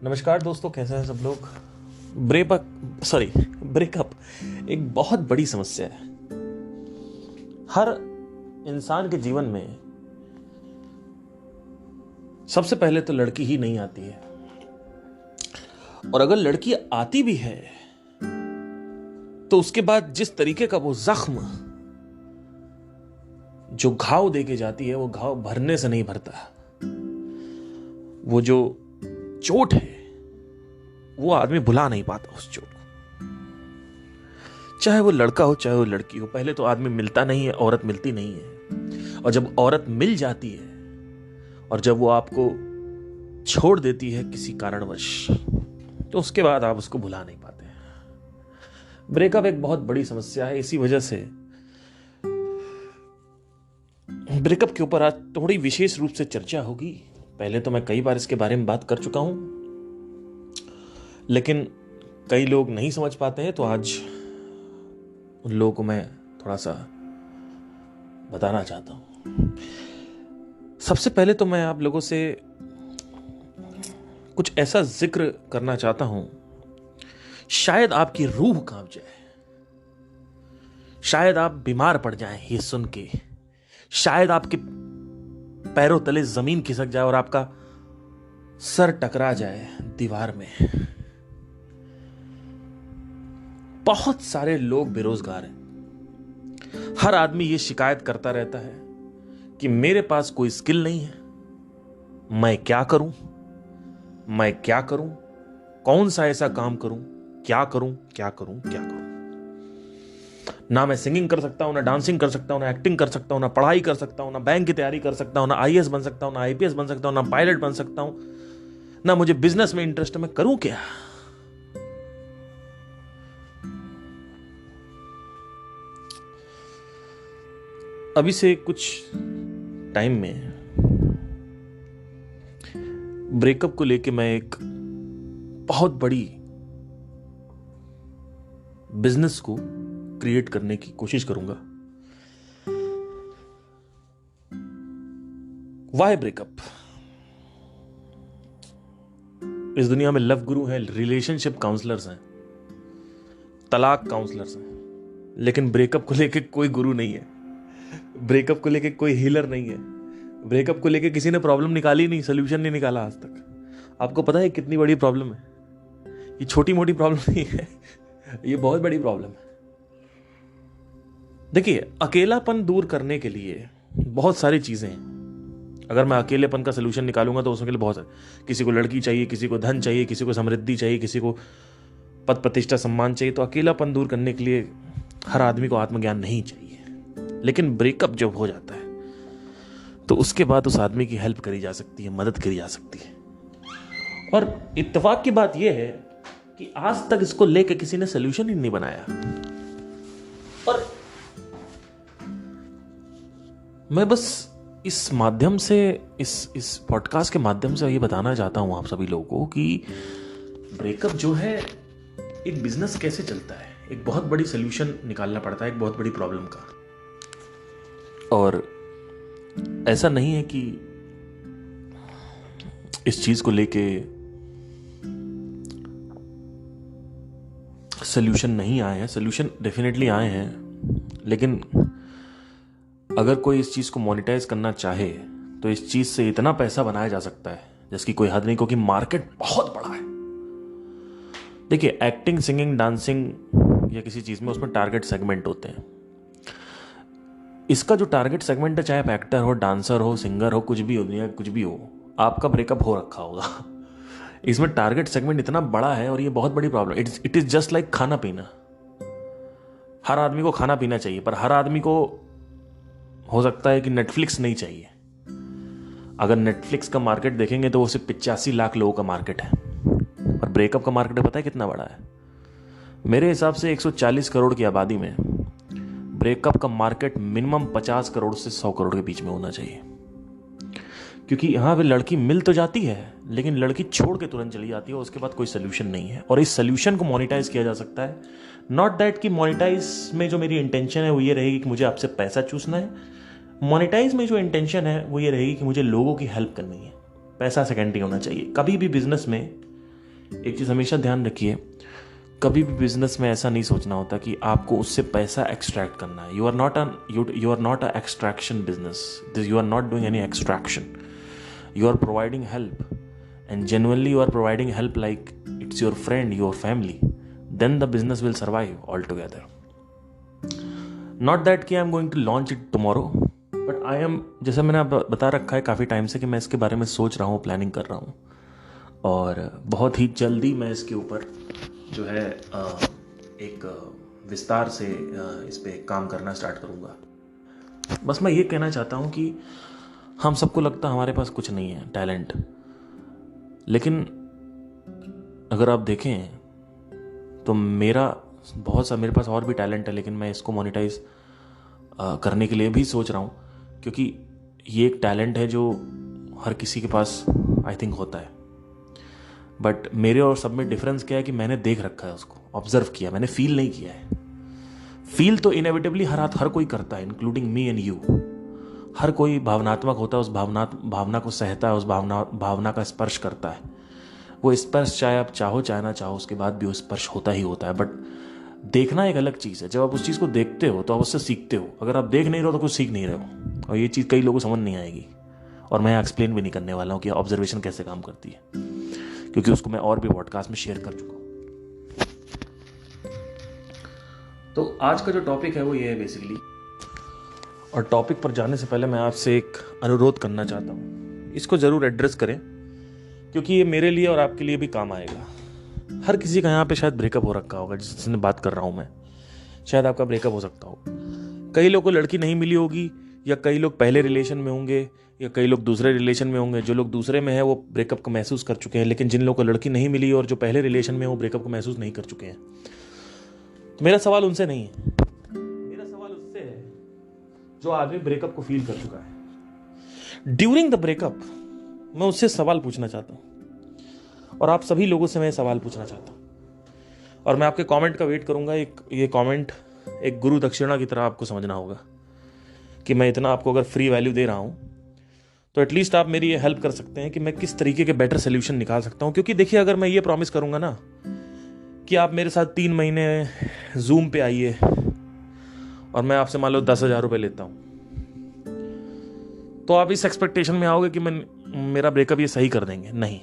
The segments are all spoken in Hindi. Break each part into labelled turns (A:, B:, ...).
A: नमस्कार दोस्तों, कैसे हैं सब लोग। ब्रेकअप एक बहुत बड़ी समस्या है। हर इंसान के जीवन में सबसे पहले तो लड़की ही नहीं आती है, और अगर लड़की आती भी है तो उसके बाद जिस तरीके का वो जख्म, जो घाव देके जाती है, वो घाव भरने से नहीं भरता। वो जो चोट है वो आदमी भुला नहीं पाता उस चोट को। चाहे वो लड़का हो चाहे वो लड़की हो, पहले तो आदमी मिलता नहीं है, औरत मिलती नहीं है। और जब औरत मिल जाती है और जब वो आपको छोड़ देती है किसी कारणवश, तो उसके बाद आप उसको भुला नहीं पाते। ब्रेकअप एक बहुत बड़ी समस्या है। इसी वजह से ब्रेकअप के ऊपर आज थोड़ी विशेष रूप से चर्चा होगी। पहले तो मैं कई बार इसके बारे में बात कर चुका हूं, लेकिन कई लोग नहीं समझ पाते हैं, तो आज उन लोगों को मैं थोड़ा सा बताना चाहता हूं। सबसे पहले तो मैं आप लोगों से कुछ ऐसा जिक्र करना चाहता हूं, शायद आपकी रूह कांप जाए, शायद आप बीमार पड़ जाएं ये सुन के, शायद आपके पैरों तले जमीन खिसक जाए और आपका सर टकरा जाए दीवार में। बहुत सारे लोग बेरोजगार हैं। हर आदमी ये शिकायत करता रहता है कि मेरे पास कोई स्किल नहीं है, मैं क्या करूं, मैं क्या करूं, कौन सा ऐसा काम करूं, क्या करूं, क्या करूं, क्या करूं। ना मैं सिंगिंग कर सकता हूं, ना डांसिंग कर सकता हूं, ना एक्टिंग कर सकता हूं, ना पढ़ाई कर सकता हूं, ना बैंक की तैयारी कर सकता हूं, ना आईएएस बन सकता हूं, ना आईपीएस बन सकता हूं, ना पायलट बन सकता हूं, ना मुझे बिजनेस में इंटरेस्ट है, मैं करूं क्या। अभी से कुछ टाइम में ब्रेकअप को लेके मैं एक बहुत बड़ी बिजनेस को क्रिएट करने की कोशिश करूंगा। Why breakup. इस दुनिया में लव गुरु हैं, रिलेशनशिप काउंसलर्स हैं, तलाक काउंसलर्स हैं, लेकिन ब्रेकअप को लेके कोई गुरु नहीं है, ब्रेकअप को लेके कोई हीलर नहीं है, ब्रेकअप को लेके किसी ने प्रॉब्लम निकाली नहीं, सोल्यूशन नहीं निकाला आज तक। आपको पता है कितनी बड़ी प्रॉब्लम है ये? छोटी मोटी प्रॉब्लम नहीं है, ये बहुत बड़ी प्रॉब्लम है। देखिए, अकेलापन दूर करने के लिए बहुत सारी चीजें हैं। अगर मैं अकेलेपन का सोल्यूशन निकालूंगा तो उसके लिए बहुत सारे, किसी को लड़की चाहिए, किसी को धन चाहिए, किसी को समृद्धि चाहिए, किसी को पद प्रतिष्ठा सम्मान चाहिए। तो अकेलापन दूर करने के लिए हर आदमी को आत्मज्ञान नहीं चाहिए। लेकिन ब्रेकअप जब हो जाता है तो उसके बाद उस आदमी की हेल्प करी जा सकती है, मदद करी जा सकती है। और इत्तेफाक की बात यह है कि आज तक इसको लेकर किसी ने सोल्यूशन ही नहीं बनाया। और मैं बस इस माध्यम से, इस पॉडकास्ट के माध्यम से ये बताना चाहता हूं आप सभी लोगों को कि ब्रेकअप जो है एक बिजनेस कैसे चलता है। एक बहुत बड़ी सोल्यूशन निकालना पड़ता है एक बहुत बड़ी प्रॉब्लम का। और ऐसा नहीं है कि इस चीज को लेके सोल्यूशन नहीं आए हैं, सोल्यूशन डेफिनेटली आए हैं। लेकिन अगर कोई इस चीज को मोनेटाइज करना चाहे तो इस चीज से इतना पैसा बनाया जा सकता है जिसकी कोई हद नहीं, क्योंकि मार्केट बहुत बड़ा है। देखिए, एक्टिंग, सिंगिंग, डांसिंग या किसी चीज में उसमें टारगेट सेगमेंट होते हैं। इसका जो टारगेट सेगमेंट है, चाहे आप एक्टर हो, डांसर हो, सिंगर हो, कुछ भी हो, दुनिया कुछ भी हो, आपका ब्रेकअप हो रखा होगा। इसमें टारगेट सेगमेंट इतना बड़ा है और ये बहुत बड़ी problem. It is just like खाना पीना। हर आदमी को खाना पीना चाहिए, पर हर आदमी को हो सकता है कि नेटफ्लिक्स नहीं चाहिए। अगर नेटफ्लिक्स का मार्केट देखेंगे तो वो सिर्फ 85 लाख लोगों का मार्केट है, और ब्रेकअप का मार्केट पता है कितना बड़ा है? मेरे हिसाब से 140 करोड़ की आबादी में ब्रेकअप का मार्केट मिनिमम 50 करोड़ से 100 करोड़ के बीच में होना चाहिए। क्योंकि यहां पे लड़की मिल तो जाती है, लेकिन लड़की छोड़ के तुरंत चली जाती है, उसके बाद कोई सोल्यूशन नहीं है। और इस सोल्यूशन को मोनेटाइज किया जा सकता है। नॉट दैट कि मोनेटाइज में जो मेरी इंटेंशन है वो ये रहेगी कि मुझे आपसे पैसा चूसना है। मोनेटाइज में जो इंटेंशन है वो ये रहेगी कि मुझे लोगों की हेल्प करनी है। पैसा सेकेंडरी होना चाहिए। कभी भी बिजनेस में एक चीज़ हमेशा ध्यान रखिए, कभी भी बिजनेस में ऐसा नहीं सोचना होता कि आपको उससे पैसा एक्सट्रैक्ट करना है. You are not a extraction business. You are not doing any extraction. You are providing help, and genuinely you are providing help like it's your friend, your family. Then the business will survive altogether. Not that कि I'm going to launch it tomorrow, but I am, जैसा मैंने आप बता रखा है काफ़ी टाइम से कि मैं इसके बारे में सोच रहा हूँ, प्लानिंग कर रहा हूँ, और बहुत ही जल्दी मैं इसके ऊपर जो है एक विस्तार से इस पर काम करना स्टार्ट करूँगा. बस मैं ये कहना चाहता हूँ कि हम सबको लगता है हमारे पास कुछ नहीं है टैलेंट, लेकिन अगर आप देखें तो मेरे पास और भी टैलेंट है, लेकिन मैं इसको मोनेटाइज करने के लिए भी सोच रहा हूँ, क्योंकि ये एक टैलेंट है जो हर किसी के पास आई थिंक होता है. बट मेरे और सब में डिफरेंस क्या है कि मैंने देख रखा है, उसको ऑब्जर्व किया, मैंने फील नहीं किया है. फील तो इनएविटेबली हर कोई करता है, इंक्लूडिंग मी एंड यू. हर कोई भावनात्मक होता है, उस भावना को सहता है, उस भावना का स्पर्श करता है. वो स्पर्श चाहे आप चाहो चाहे ना चाहो, उसके बाद भी वो स्पर्श होता ही होता है. बट देखना एक अलग चीज़ है. जब आप उस चीज़ को देखते हो तो आप उससे सीखते हो. अगर आप देख नहीं रहे हो तो कुछ सीख नहीं रहे हो, और ये चीज़ कई लोगों को समझ नहीं आएगी. और मैं एक्सप्लेन भी नहीं करने वाला हूँ कि ऑब्जर्वेशन कैसे काम करती है, क्योंकि उसको मैं और भी पॉडकास्ट में शेयर कर चुका हूँ. तो आज का जो टॉपिक है वो ये है बेसिकली. और टॉपिक पर जाने से पहले मैं आपसे एक अनुरोध करना चाहता हूँ. इसको ज़रूर एड्रेस करें, क्योंकि ये मेरे लिए और आपके लिए भी काम आएगा. हर किसी का यहाँ पे शायद ब्रेकअप हो रखा होगा, जिससे बात कर रहा हूँ मैं. शायद आपका ब्रेकअप हो सकता हो. कई लोग को लड़की नहीं मिली होगी, या कई लोग पहले रिलेशन में होंगे, या कई लोग दूसरे रिलेशन में होंगे. जो लोग दूसरे में हैं वो ब्रेकअप को महसूस कर चुके हैं, लेकिन जिन लोगों को लड़की नहीं मिली और जो पहले रिलेशन में वो ब्रेकअप को महसूस नहीं कर चुके हैं. तो मेरा सवाल उनसे नहीं है, मेरा सवाल उससे है जो आदमी ब्रेकअप को फील कर चुका है. ड्यूरिंग द ब्रेकअप मैं उससे सवाल पूछना चाहता हूं, और आप सभी लोगों से मैं सवाल पूछना चाहता हूं, और मैं आपके कमेंट का वेट करूंगा. ये कमेंट एक गुरु दक्षिणा की तरह आपको समझना होगा कि मैं इतना आपको अगर फ्री वैल्यू दे रहा हूं, तो एटलीस्ट आप मेरी ये हेल्प कर सकते हैं कि मैं किस तरीके के बेटर सोल्यूशन निकाल सकता हूं. क्योंकि देखिए, अगर मैं ये प्रॉमिस करूंगा ना कि आप मेरे साथ 3 महीने जूम पे आइए, और मैं आपसे मान लो 10,000 रुपये लेता हूं, तो आप इस एक्सपेक्टेशन में आओगे कि मेरा ब्रेकअप ये सही कर देंगे. नहीं,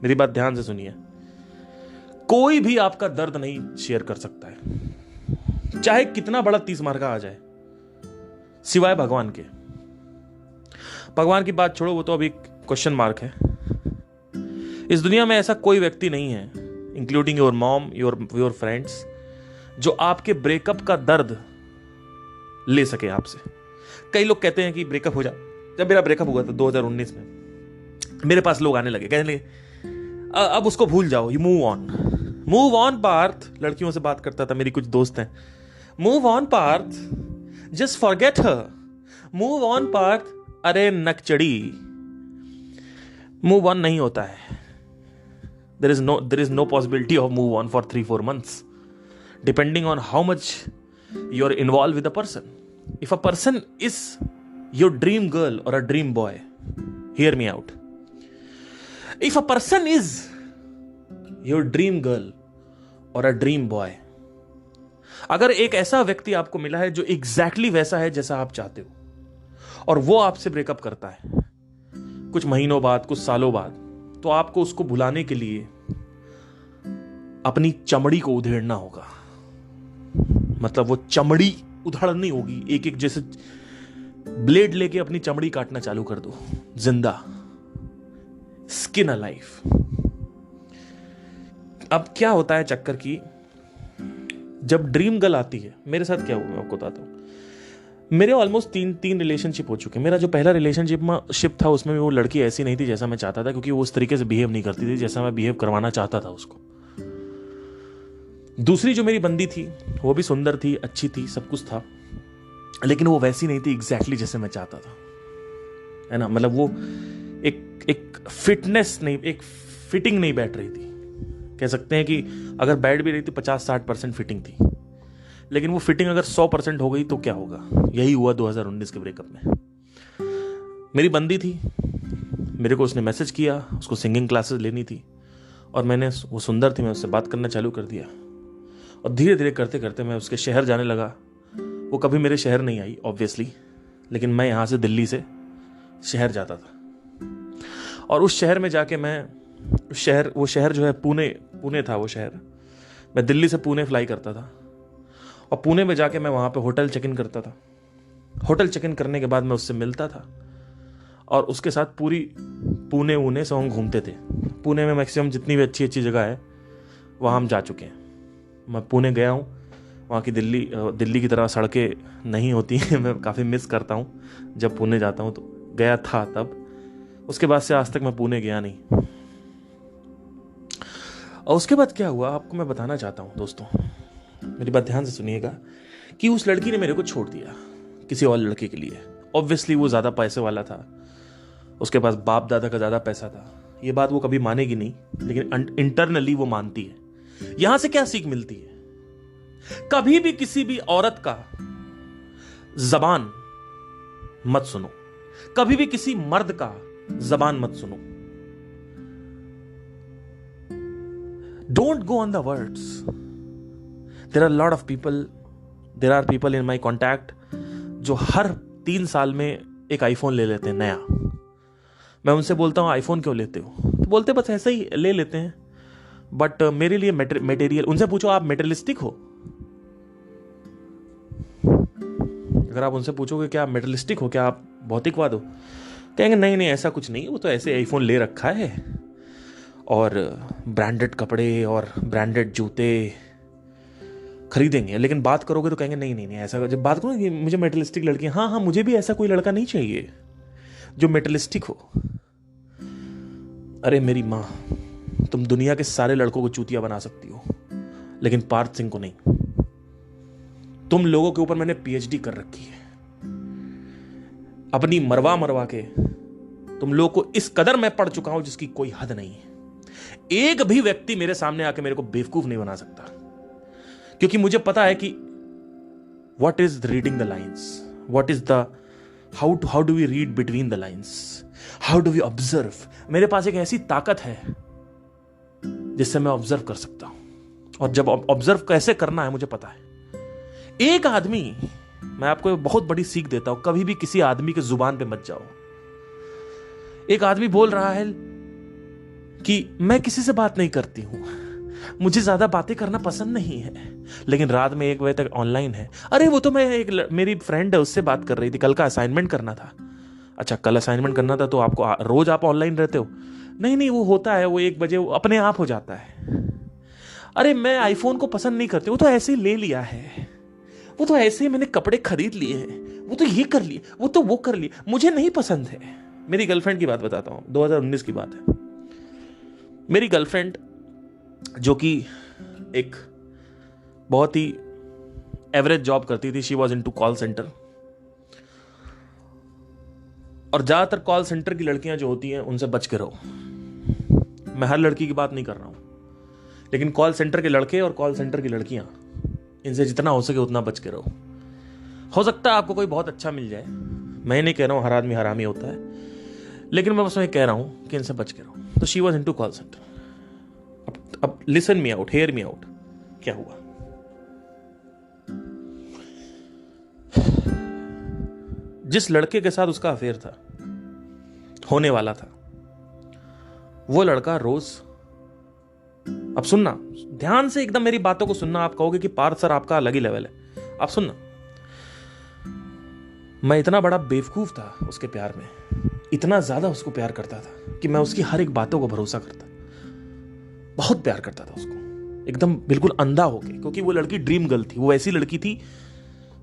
A: मेरी बात ध्यान से सुनिए. कोई भी आपका दर्द नहीं शेयर कर सकता है, चाहे कितना बड़ा 30 मार्का आ जाए, सिवाय भगवान के. भगवान की बात छोड़ो, वो तो अभी क्वेश्चन मार्क है. इस दुनिया में ऐसा कोई व्यक्ति नहीं है, including your mom, your friends, जो आपके ब्रेकअप का दर्द ले सके आपसे. कई लोग कहते हैं कि ब्रेकअप हो जा. जब मेरा ब्रेकअप हुआ था 2019 में, मेरे पास लोग आने लगे, कहने लगे अब उसको भूल जाओ, यू मूव ऑन पार्थ. लड़कियों से बात करता था, मेरी कुछ दोस्त हैं. Move on Parth, just forget her. Move on Parth. अरे नकचड़ी, मूव ऑन नहीं होता है. there is no possibility of move on for 3-4 months, depending on how much you're involved with a person. If a person is your dream girl or a dream boy, hear me out. If a person is your dream girl or a dream boy, अगर एक ऐसा व्यक्ति आपको मिला है जो एग्जैक्टली वैसा है जैसा आप चाहते हो, और वो आपसे ब्रेकअप करता है कुछ महीनों बाद, कुछ सालों बाद, तो आपको उसको भुलाने के लिए अपनी चमड़ी को उधेड़ना होगा. मतलब वो चमड़ी उधड़नी होगी, एक एक जैसे ब्लेड लेके अपनी चमड़ी काटना चालू कर दो. जिंदा, स्किन अलाइव. अब क्या होता है चक्कर की, जब ड्रीम गर्ल आती है, मेरे साथ क्या हुआ मैं आपको बताता हूं. मेरे ऑलमोस्ट तीन रिलेशनशिप हो चुके हैं. मेरा जो पहला रिलेशनशिप था, उसमें वो लड़की ऐसी नहीं थी जैसा मैं चाहता था, क्योंकि वो उस तरीके से बिहेव नहीं करती थी जैसा मैं बिहेव करवाना चाहता था उसको. दूसरी जो मेरी बंदी थी, वो भी सुंदर थी, अच्छी थी, सब कुछ था, लेकिन वो वैसी नहीं थी एग्जैक्टली जैसे मैं चाहता था, है ना. मतलब वो एक फिटनेस नहीं, एक फिटिंग नहीं बैठ रही थी. कह सकते हैं कि अगर बैठ भी रही थी 50-60% फिटिंग थी, लेकिन वो फिटिंग अगर 100% हो गई तो क्या होगा. यही हुआ 2019 के ब्रेकअप में. मेरी बंदी थी, मेरे को उसने मैसेज किया, उसको सिंगिंग क्लासेस लेनी थी, और मैंने, वो सुंदर थी, मैं उससे बात करना चालू कर दिया और धीरे धीरे करते करते मैं उसके शहर जाने लगा। वो कभी मेरे शहर नहीं आई ऑब्वियसली, लेकिन मैं यहाँ से दिल्ली से शहर जाता था और उस शहर में जाके मैं वो शहर जो है पुणे था वो शहर। मैं दिल्ली से पुणे फ्लाई करता था और पुणे में जाके मैं वहाँ पे होटल चेक इन करता था। होटल चेक इन करने के बाद मैं उससे मिलता था और उसके साथ पूरी पुणे से हम घूमते थे। पुणे में मैक्सिमम जितनी भी अच्छी अच्छी जगह है वहाँ हम जा चुके हैं। मैं पुणे गया हूँ, वहाँ की दिल्ली की तरह सड़कें नहीं होती हैं। मैं काफ़ी मिस करता हूँ जब पुणे जाता हूँ, तो गया था तब। उसके बाद से आज तक मैं पुणे गया नहीं। और उसके बाद क्या हुआ आपको मैं बताना चाहता हूँ दोस्तों, मेरी बात ध्यान से सुनिएगा, कि उस लड़की ने मेरे को छोड़ दिया किसी और लड़के के लिए। ऑब्वियसली वो ज़्यादा पैसे वाला था, उसके पास बाप दादा का ज़्यादा पैसा था। ये बात वो कभी मानेगी नहीं, लेकिन इंटरनली वो मानती है। यहां से क्या सीख मिलती है? कभी भी किसी भी औरत का जबान मत सुनो, कभी भी किसी मर्द का जबान मत सुनो। Don't go on the words. There are lot of people, there are people in my contact जो हर 3 साल में एक आईफोन ले लेते हैं नया। मैं उनसे बोलता हूँ आईफोन क्यों लेते हो, तो बोलते बस ऐसे ही ले लेते हैं। बट मेरे लिए मटेरियल, उनसे पूछो आप मेटेरियलिस्टिक हो? अगर आप उनसे पूछोगे क्या आप मेटेरियलिस्टिक हो, क्या आप भौतिकवाद हो, कहेंगे नहीं नहीं ऐसा कुछ नहीं, वो तो ऐसे आईफोन ले रखा है और ब्रांडेड कपड़े और ब्रांडेड जूते खरीदेंगे। लेकिन बात करोगे तो कहेंगे नहीं नहीं नहीं ऐसा। जब बात करो कि मुझे मेटेरियलिस्टिक लड़की, हाँ हाँ मुझे भी ऐसा कोई लड़का नहीं चाहिए जो मेटेरियलिस्टिक हो। अरे मेरी माँ, तुम दुनिया के सारे लड़कों को चूतिया बना सकती हो, लेकिन पार्थ सिंह को नहीं। तुम लोगों के ऊपर मैंने पीएचडी कर रखी है, अपनी मरवा के तुम लोगों को इस कदर मैं पढ़ चुका हूं जिसकी कोई हद नहीं है। एक भी व्यक्ति मेरे सामने आके मेरे को बेवकूफ नहीं बना सकता, क्योंकि मुझे पता है कि what is reading the lines, what is the how do we read between the lines, how do we observe. मेरे पास एक ऐसी ताकत है जिससे मैं ऑब्जर्व कर सकता हूं, और जब ऑब्जर्व कैसे करना है मुझे पता है। एक आदमी, मैं आपको बहुत बड़ी सीख देता हूं, कभी भी किसी आदमी के जुबान पे मत जाओ। एक आदमी बोल रहा है कि मैं किसी से बात नहीं करती हूं, मुझे ज्यादा बातें करना पसंद नहीं है, लेकिन रात में 1 बजे तक ऑनलाइन है। अरे वो तो मैं मेरी फ्रेंड है उससे बात कर रही थी, कल का असाइनमेंट करना था। अच्छा कल असाइनमेंट करना था तो आपको रोज आप ऑनलाइन रहते हो? नहीं नहीं वो होता है, वो 1 बजे वो अपने आप हो जाता है। अरे मैं आईफोन को पसंद नहीं करती, वो तो ऐसे ही ले लिया है, वो तो ऐसे ही मैंने कपड़े खरीद लिए हैं, वो तो ये कर लिए, वो तो वो कर लिए, मुझे नहीं पसंद है। मेरी गर्लफ्रेंड की बात बताता हूं, 2019 की बात है। मेरी गर्लफ्रेंड जो कि एक बहुत ही एवरेज जॉब करती थी, she was into call centre. और ज्यादातर कॉल सेंटर की लड़कियां जो होती हैं उनसे बच के रहो। मैं हर लड़की की बात नहीं कर रहा हूं, लेकिन कॉल सेंटर के लड़के और कॉल सेंटर की लड़कियां, इनसे जितना हो सके उतना बच के रहो। हो सकता है आपको कोई बहुत अच्छा मिल जाए, मैं नहीं कह रहा हूं हर आदमी हरामी होता है, लेकिन मैं बस मैं कह रहा हूं कि इनसे बच के रहो। तो she was into call center. अब listen me out, hear me out, क्या हुआ? जिस लड़के के साथ उसका अफेयर था, होने वाला था, वो लड़का रोज, अब सुनना ध्यान से, एकदम मेरी बातों को सुनना। आप कहोगे कि पार्थ सर आपका अलग ही लेवल है, आप सुनना। मैं इतना बड़ा बेवकूफ था उसके प्यार में, इतना ज्यादा उसको प्यार करता था कि मैं उसकी हर एक बातों को भरोसा करता, बहुत प्यार करता था उसको, एकदम बिल्कुल अंधा होके, क्योंकि वो लड़की ड्रीम गर्ल थी। वो ऐसी लड़की थी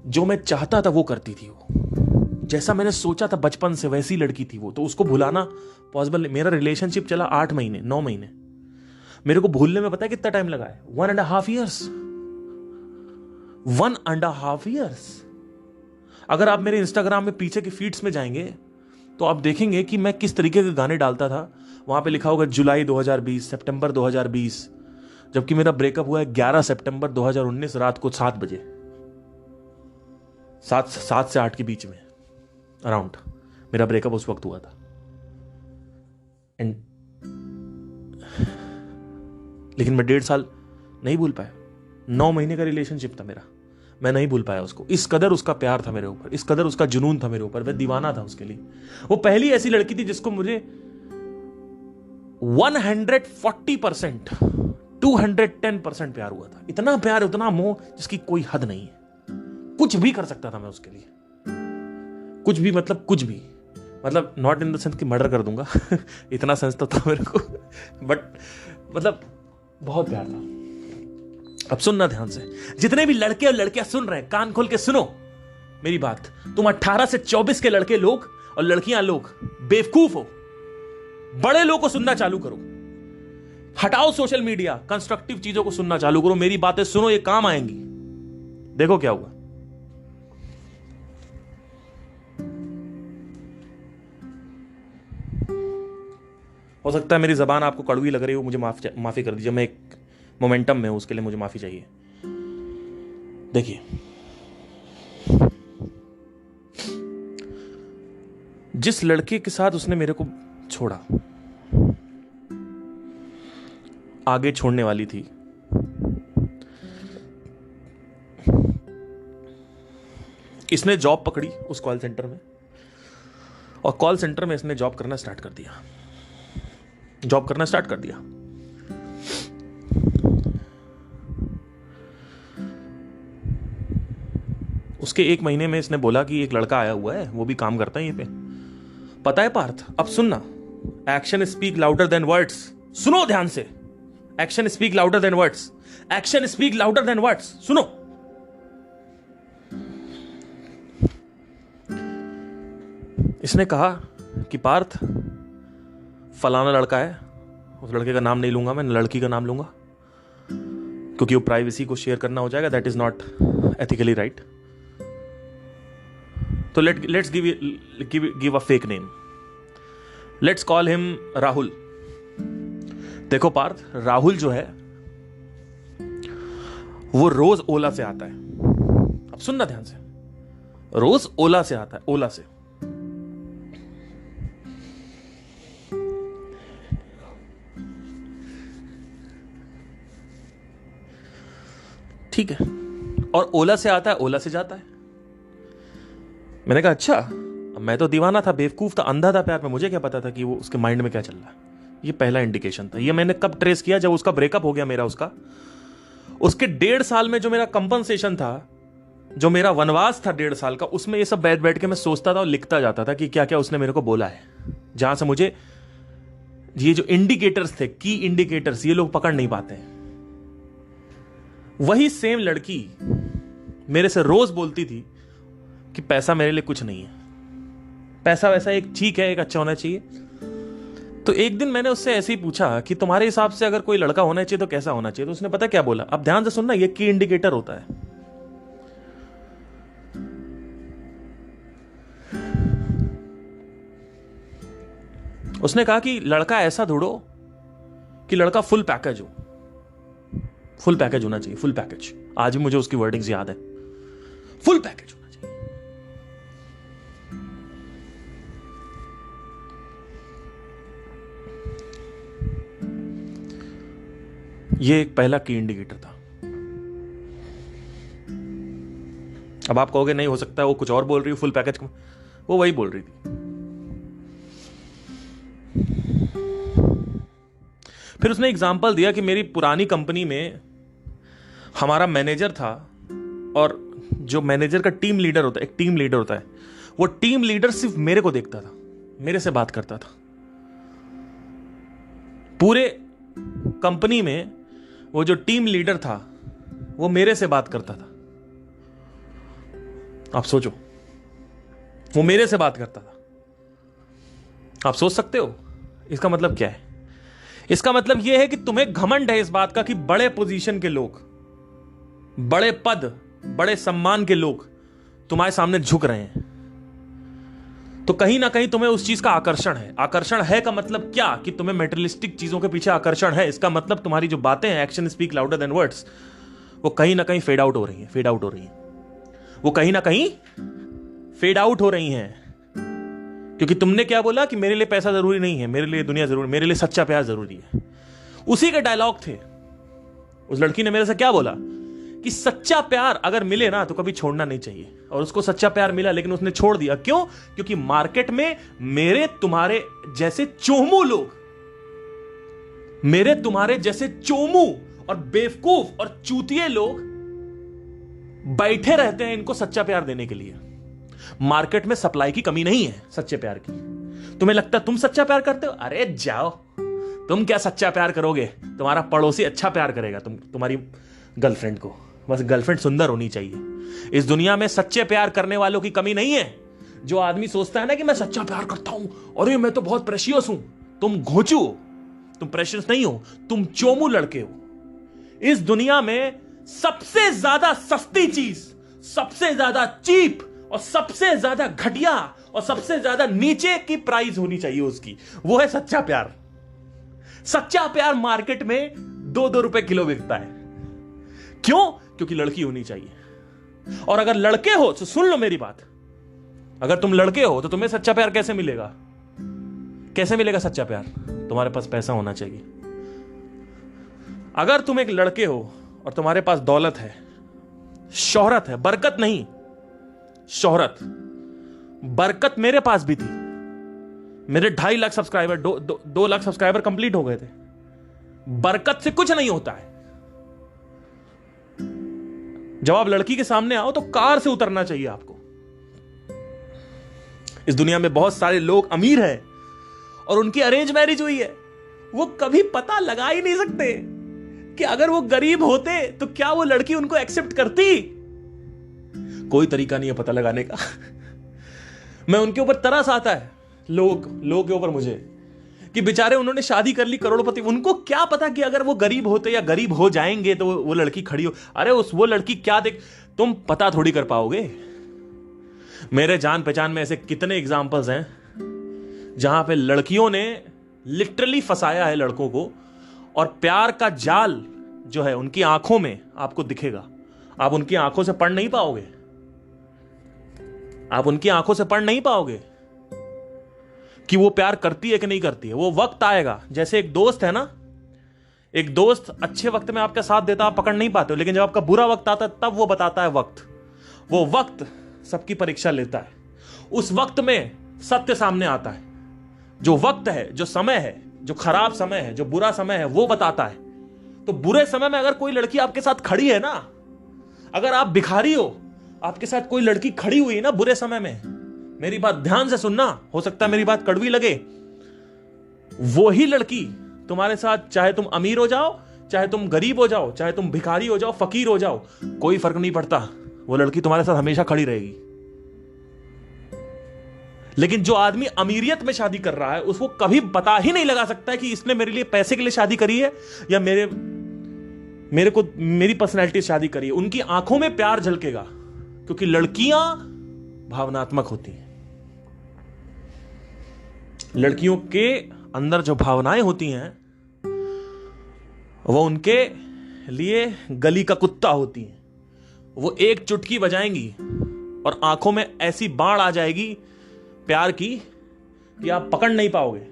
A: जो मैं चाहता था वो करती थी, वो जैसा मैंने सोचा था बचपन से वैसी लड़की थी वो। तो उसको भुलाना पॉसिबल नहीं। मेरा रिलेशनशिप चला 8 महीने 9 महीने, मेरे को भूलने में पता है कितना टाइम लगा है? 1.5 years। 1.5 years। अगर आप मेरे इंस्टाग्राम में पीछे की फीड्स में जाएंगे तो आप देखेंगे कि मैं किस तरीके के गाने डालता था। वहां पे लिखा होगा जुलाई 2020, सितंबर 2020, जबकि मेरा ब्रेकअप हुआ है 11 सितंबर 2019 रात को 7 बजे, 7 से 8 के बीच में अराउंड मेरा ब्रेकअप उस वक्त हुआ था। एंड लेकिन मैं 1.5 साल नहीं भूल पाया। 9 महीने का रिलेशनशिप था मेरा, मैं नहीं भूल पाया उसको। इस कदर उसका प्यार था मेरे ऊपर, इस कदर उसका जुनून था मेरे ऊपर, मैं दीवाना था उसके लिए। वो पहली ऐसी लड़की थी जिसको मुझे 140%, 210% प्यार हुआ था। इतना प्यार, उतना मोह जिसकी कोई हद नहीं है। कुछ भी कर सकता था मैं उसके लिए, कुछ भी, मतलब कुछ भी, मतलब नॉट इन द सेंस कि मर्डर कर दूंगा इतना सेंस तो था मेरे को, बट मतलब बहुत प्यार था। अब सुनना ध्यान से, जितने भी लड़के और लड़कियां सुन रहे हैं, कान खोल के सुनो मेरी बात। तुम 18 से 24 के लड़के लोग और लड़कियां लोग बेवकूफ हो। बड़े लोगों को सुनना चालू करो, हटाओ सोशल मीडिया, कंस्ट्रक्टिव चीजों को सुनना चालू करो। मेरी बातें सुनो, ये काम आएंगी। देखो क्या हुआ। हो सकता है मेरी जबान आपको कड़वी लग रही हो, मुझे माफी कर दीजिए। मैं एक मोमेंटम में हूं, उसके लिए मुझे माफी चाहिए। देखिए, जिस लड़के के साथ उसने मेरे को छोड़ा, आगे छोड़ने वाली थी, इसने जॉब पकड़ी उस कॉल सेंटर में, और कॉल सेंटर में इसने जॉब करना स्टार्ट कर दिया। उसके 1 महीने में इसने बोला कि एक लड़का आया हुआ है, वो भी काम करता है यहीं पे। पता है पार्थ, अब सुनना, action speak louder than words. सुनो ध्यान से, action speak louder than words, action speak louder than words. सुनो, इसने कहा कि पार्थ, फलाना लड़का है, उस लड़के का नाम नहीं लूंगा मैं, लड़की का नाम लूंगा, क्योंकि वो प्राइवेसी को शेयर करना हो जाएगा, that is not ethically right. तो let's give a fake name, let's call him Rahul. देखो पार्थ, राहुल जो है वो रोज ओला से आता है। अब सुनना ध्यान से, रोज ओला से आता है, ओला से। ठीक है, और ओला से आता है, ओला से जाता है। मैंने कहा अच्छा, मैं तो दीवाना था, बेवकूफ था, अंधा था प्यार में, मुझे क्या पता था कि वो उसके माइंड में क्या चल रहा है। ये पहला इंडिकेशन था। ये मैंने कब ट्रेस किया, जब उसका ब्रेकअप हो गया मेरा, उसके 1.5 साल में जो मेरा कंपनसेशन था, जो मेरा वनवास था 1.5 साल का, उसमें ये सब बैठ बैठ के मैं सोचता था और लिखता जाता था कि क्या क्या उसने मेरे को बोला है, जहां से मुझे ये जो इंडिकेटर्स थे, की इंडिकेटर्स, ये लोग पकड़ नहीं पाते हैं। वही सेम लड़की मेरे से रोज बोलती थी कि पैसा मेरे लिए कुछ नहीं है, पैसा वैसा एक ठीक है, एक अच्छा होना चाहिए। तो एक दिन मैंने उससे ऐसे ही पूछा कि तुम्हारे हिसाब से अगर कोई लड़का होना चाहिए तो कैसा होना चाहिए, तो उसने पता क्या बोला। अब ध्यान से सुनना, ये की इंडिकेटर होता है। उसने कहा कि लड़का ऐसा ढूंढो कि लड़का फुल पैकेज हो, फुल पैकेज होना चाहिए, फुल पैकेज। आज भी मुझे उसकी वर्डिंग्स याद है, फुल पैकेज होना चाहिए। ये एक पहला की इंडिकेटर था। अब आप कहोगे नहीं हो सकता, वो कुछ और बोल रही है, फुल पैकेज, वो वही बोल रही थी। फिर उसने एग्जाम्पल दिया कि मेरी पुरानी कंपनी में हमारा मैनेजर था, और जो मैनेजर का टीम लीडर होता है, एक टीम लीडर होता है, वो टीम लीडर सिर्फ मेरे को देखता था, मेरे से बात करता था। पूरे कंपनी में वो जो टीम लीडर था वो मेरे से बात करता था। आप सोचो, वो मेरे से बात करता था। आप सोच सकते हो इसका मतलब क्या है? इसका मतलब यह है कि तुम्हें घमंड है इस बात का कि बड़े पोजीशन के लोग, बड़े पद, बड़े सम्मान के लोग तुम्हारे सामने झुक रहे हैं। तो कहीं ना कहीं तुम्हें उस चीज का आकर्षण है। आकर्षण है का मतलब क्या? कि तुम्हें मेटेरियलिस्टिक चीजों के पीछे आकर्षण है। इसका मतलब तुम्हारी जो बातें हैं, action speak louder than words, वो कहीं ना कहीं फेड आउट हो रही हैं, फेड आउट हो रही हैं, वो कहीं ना कहीं फेड आउट हो रही हैं। क्योंकि तुमने क्या बोला कि मेरे लिए पैसा जरूरी नहीं है, मेरे लिए दुनिया जरूरी, मेरे लिए सच्चा प्यार जरूरी है। उसी के डायलॉग थे उस लड़की ने मेरे से क्या बोला कि सच्चा प्यार अगर मिले ना तो कभी छोड़ना नहीं चाहिए, और उसको सच्चा प्यार मिला लेकिन उसने छोड़ दिया। क्यों? क्योंकि मार्केट में मेरे तुम्हारे जैसे चोमू लोग, मेरे तुम्हारे जैसे चोमू और बेवकूफ और चूतिए लोग बैठे रहते हैं इनको सच्चा प्यार देने के लिए। मार्केट में सप्लाई की कमी नहीं है सच्चे प्यार की। तुम्हें लगता है तुम सच्चा प्यार करते हो? अरे जाओ, तुम क्या सच्चा प्यार करोगे? तुम्हारा पड़ोसी अच्छा प्यार करेगा तुम्हारी गर्लफ्रेंड को। बस गर्लफ्रेंड सुंदर होनी चाहिए। इस दुनिया में सच्चे प्यार करने वालों की कमी नहीं है। जो आदमी सोचता है ना कि मैं सच्चा प्यार करता हूं, अरे मैं तो बहुत प्रेशियस हूं, तुम घोंचू हो, तुम प्रेशियस नहीं हो, तुम चोमू लड़के हो। इस दुनिया में सबसे ज्यादा सस्ती चीज, सबसे ज्यादा चीप और सबसे ज्यादा घटिया और सबसे ज्यादा नीचे की प्राइस होनी चाहिए उसकी, वो है सच्चा प्यार। सच्चा प्यार मार्केट में 2-2 रुपए किलो बिकता है। क्यों? क्योंकि लड़की होनी चाहिए। और अगर लड़के हो तो सुन लो मेरी बात, अगर तुम लड़के हो तो तुम्हें सच्चा प्यार कैसे मिलेगा? कैसे मिलेगा सच्चा प्यार? तुम्हारे पास पैसा होना चाहिए। अगर तुम एक लड़के हो और तुम्हारे पास दौलत है, शोहरत है, बरकत नहीं, शोहरत, बरकत मेरे पास भी थी। मेरे 2.5 lakh subscriber, 2 lakh subscriber complete हो गए थे। बरकत से कुछ नहीं होता है। जब आप लड़की के सामने आओ तो कार से उतरना चाहिए आपको। इस दुनिया में बहुत सारे लोग अमीर हैं और उनकी अरेंज मैरिज हुई है, वो कभी पता लगा ही नहीं सकते कि अगर वो गरीब होते तो क्या वो लड़की उनको एक्सेप्ट करती। कोई तरीका नहीं है पता लगाने का। मैं उनके ऊपर तरस आता है, लोग के ऊपर मुझे, कि बेचारे उन्होंने शादी कर ली, करोड़पति, उनको क्या पता कि अगर वो गरीब होते या गरीब हो जाएंगे तो वो लड़की खड़ी हो। अरे वो लड़की क्या देख, तुम पता थोड़ी कर पाओगे। मेरे जान पहचान में ऐसे कितने एग्जाम्पल्स हैं जहां पे लड़कियों ने लिटरली फंसाया है लड़कों को, और प्यार का जाल जो है उनकी आंखों में आपको दिखेगा। आप उनकी आंखों से पढ़ नहीं पाओगे, आप उनकी आंखों से पढ़ नहीं पाओगे कि वो प्यार करती है कि नहीं करती है। वो वक्त आएगा, जैसे एक दोस्त है ना, एक दोस्त अच्छे वक्त में आपका साथ देता, आप पकड़ नहीं पाते हो, लेकिन जब आपका बुरा वक्त आता है तब वो बताता है वक्त। वो वक्त सबकी परीक्षा लेता है। उस वक्त में सत्य सामने आता है। जो वक्त है, जो समय है, जो खराब समय है, जो बुरा समय है, वो बताता है। तो बुरे समय में अगर कोई लड़की आपके साथ खड़ी है ना, अगर आप भिखारी हो, आपके साथ कोई लड़की खड़ी हुई है ना बुरे समय में, मेरी बात ध्यान से सुनना, हो सकता है मेरी बात कड़वी लगे, वो ही लड़की तुम्हारे साथ, चाहे तुम अमीर हो जाओ, चाहे तुम गरीब हो जाओ, चाहे तुम भिखारी हो जाओ, फकीर हो जाओ, कोई फर्क नहीं पड़ता, वो लड़की तुम्हारे साथ हमेशा खड़ी रहेगी। लेकिन जो आदमी अमीरियत में शादी कर रहा है, उसको कभी पता ही नहीं लगा सकता है कि इसने मेरे लिए पैसे के लिए शादी करी है या मेरे को मेरी पर्सनैलिटी से शादी करी है। उनकी आंखों में प्यार झलकेगा, क्योंकि लड़कियां भावनात्मक होती हैं। लड़कियों के अंदर जो भावनाएं होती हैं वो उनके लिए गली का कुत्ता होती हैं। वो एक चुटकी बजाएंगी और आंखों में ऐसी बाढ़ आ जाएगी प्यार की कि आप पकड़ नहीं पाओगे।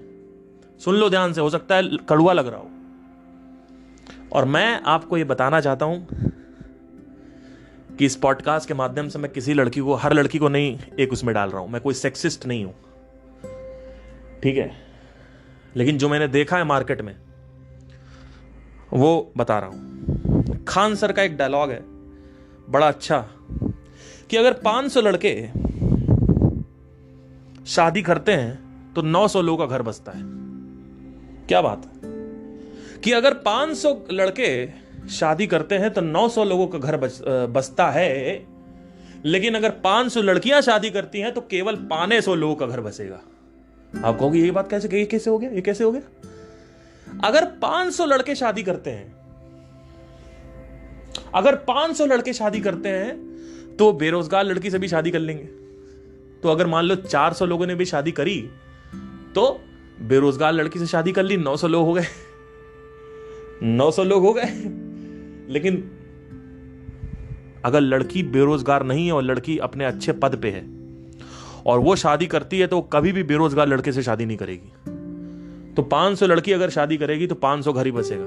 A: सुन लो ध्यान से, हो सकता है कड़वा लग रहा हो। और मैं आपको ये बताना चाहता हूं कि इस पॉडकास्ट के माध्यम से मैं किसी लड़की को, हर लड़की को नहीं एक उसमें डाल रहा हूं, मैं कोई सेक्सिस्ट नहीं हूं, ठीक है, लेकिन जो मैंने देखा है मार्केट में वो बता रहा हूं। खान सर का एक डायलॉग है बड़ा अच्छा, कि अगर 500 लड़के शादी करते हैं तो 900 लोगों का घर बसता है। क्या बात है कि अगर 500 लड़के शादी करते हैं तो 900 लोगों का घर बसता है, लेकिन अगर 500 लड़कियां शादी करती हैं तो केवल 500 लोगों का घर बसेगा। आप कहोगे ये बात कैसे हो गया, ये कैसे हो गया? अगर 500 लड़के शादी करते हैं, अगर 500 लड़के शादी करते हैं तो बेरोजगार लड़की से भी शादी कर लेंगे। तो अगर मान लो 400 लोगों ने भी शादी करी तो बेरोजगार लड़की से शादी कर ली, 900 लोग हो गए, 900 लोग हो गए। लेकिन अगर लड़की बेरोजगार नहीं है और लड़की अपने अच्छे पद पे है और वो शादी करती है तो वो कभी भी बेरोजगार लड़के से शादी नहीं करेगी। तो 500 लड़की अगर शादी करेगी तो 500 घर ही बसेगा।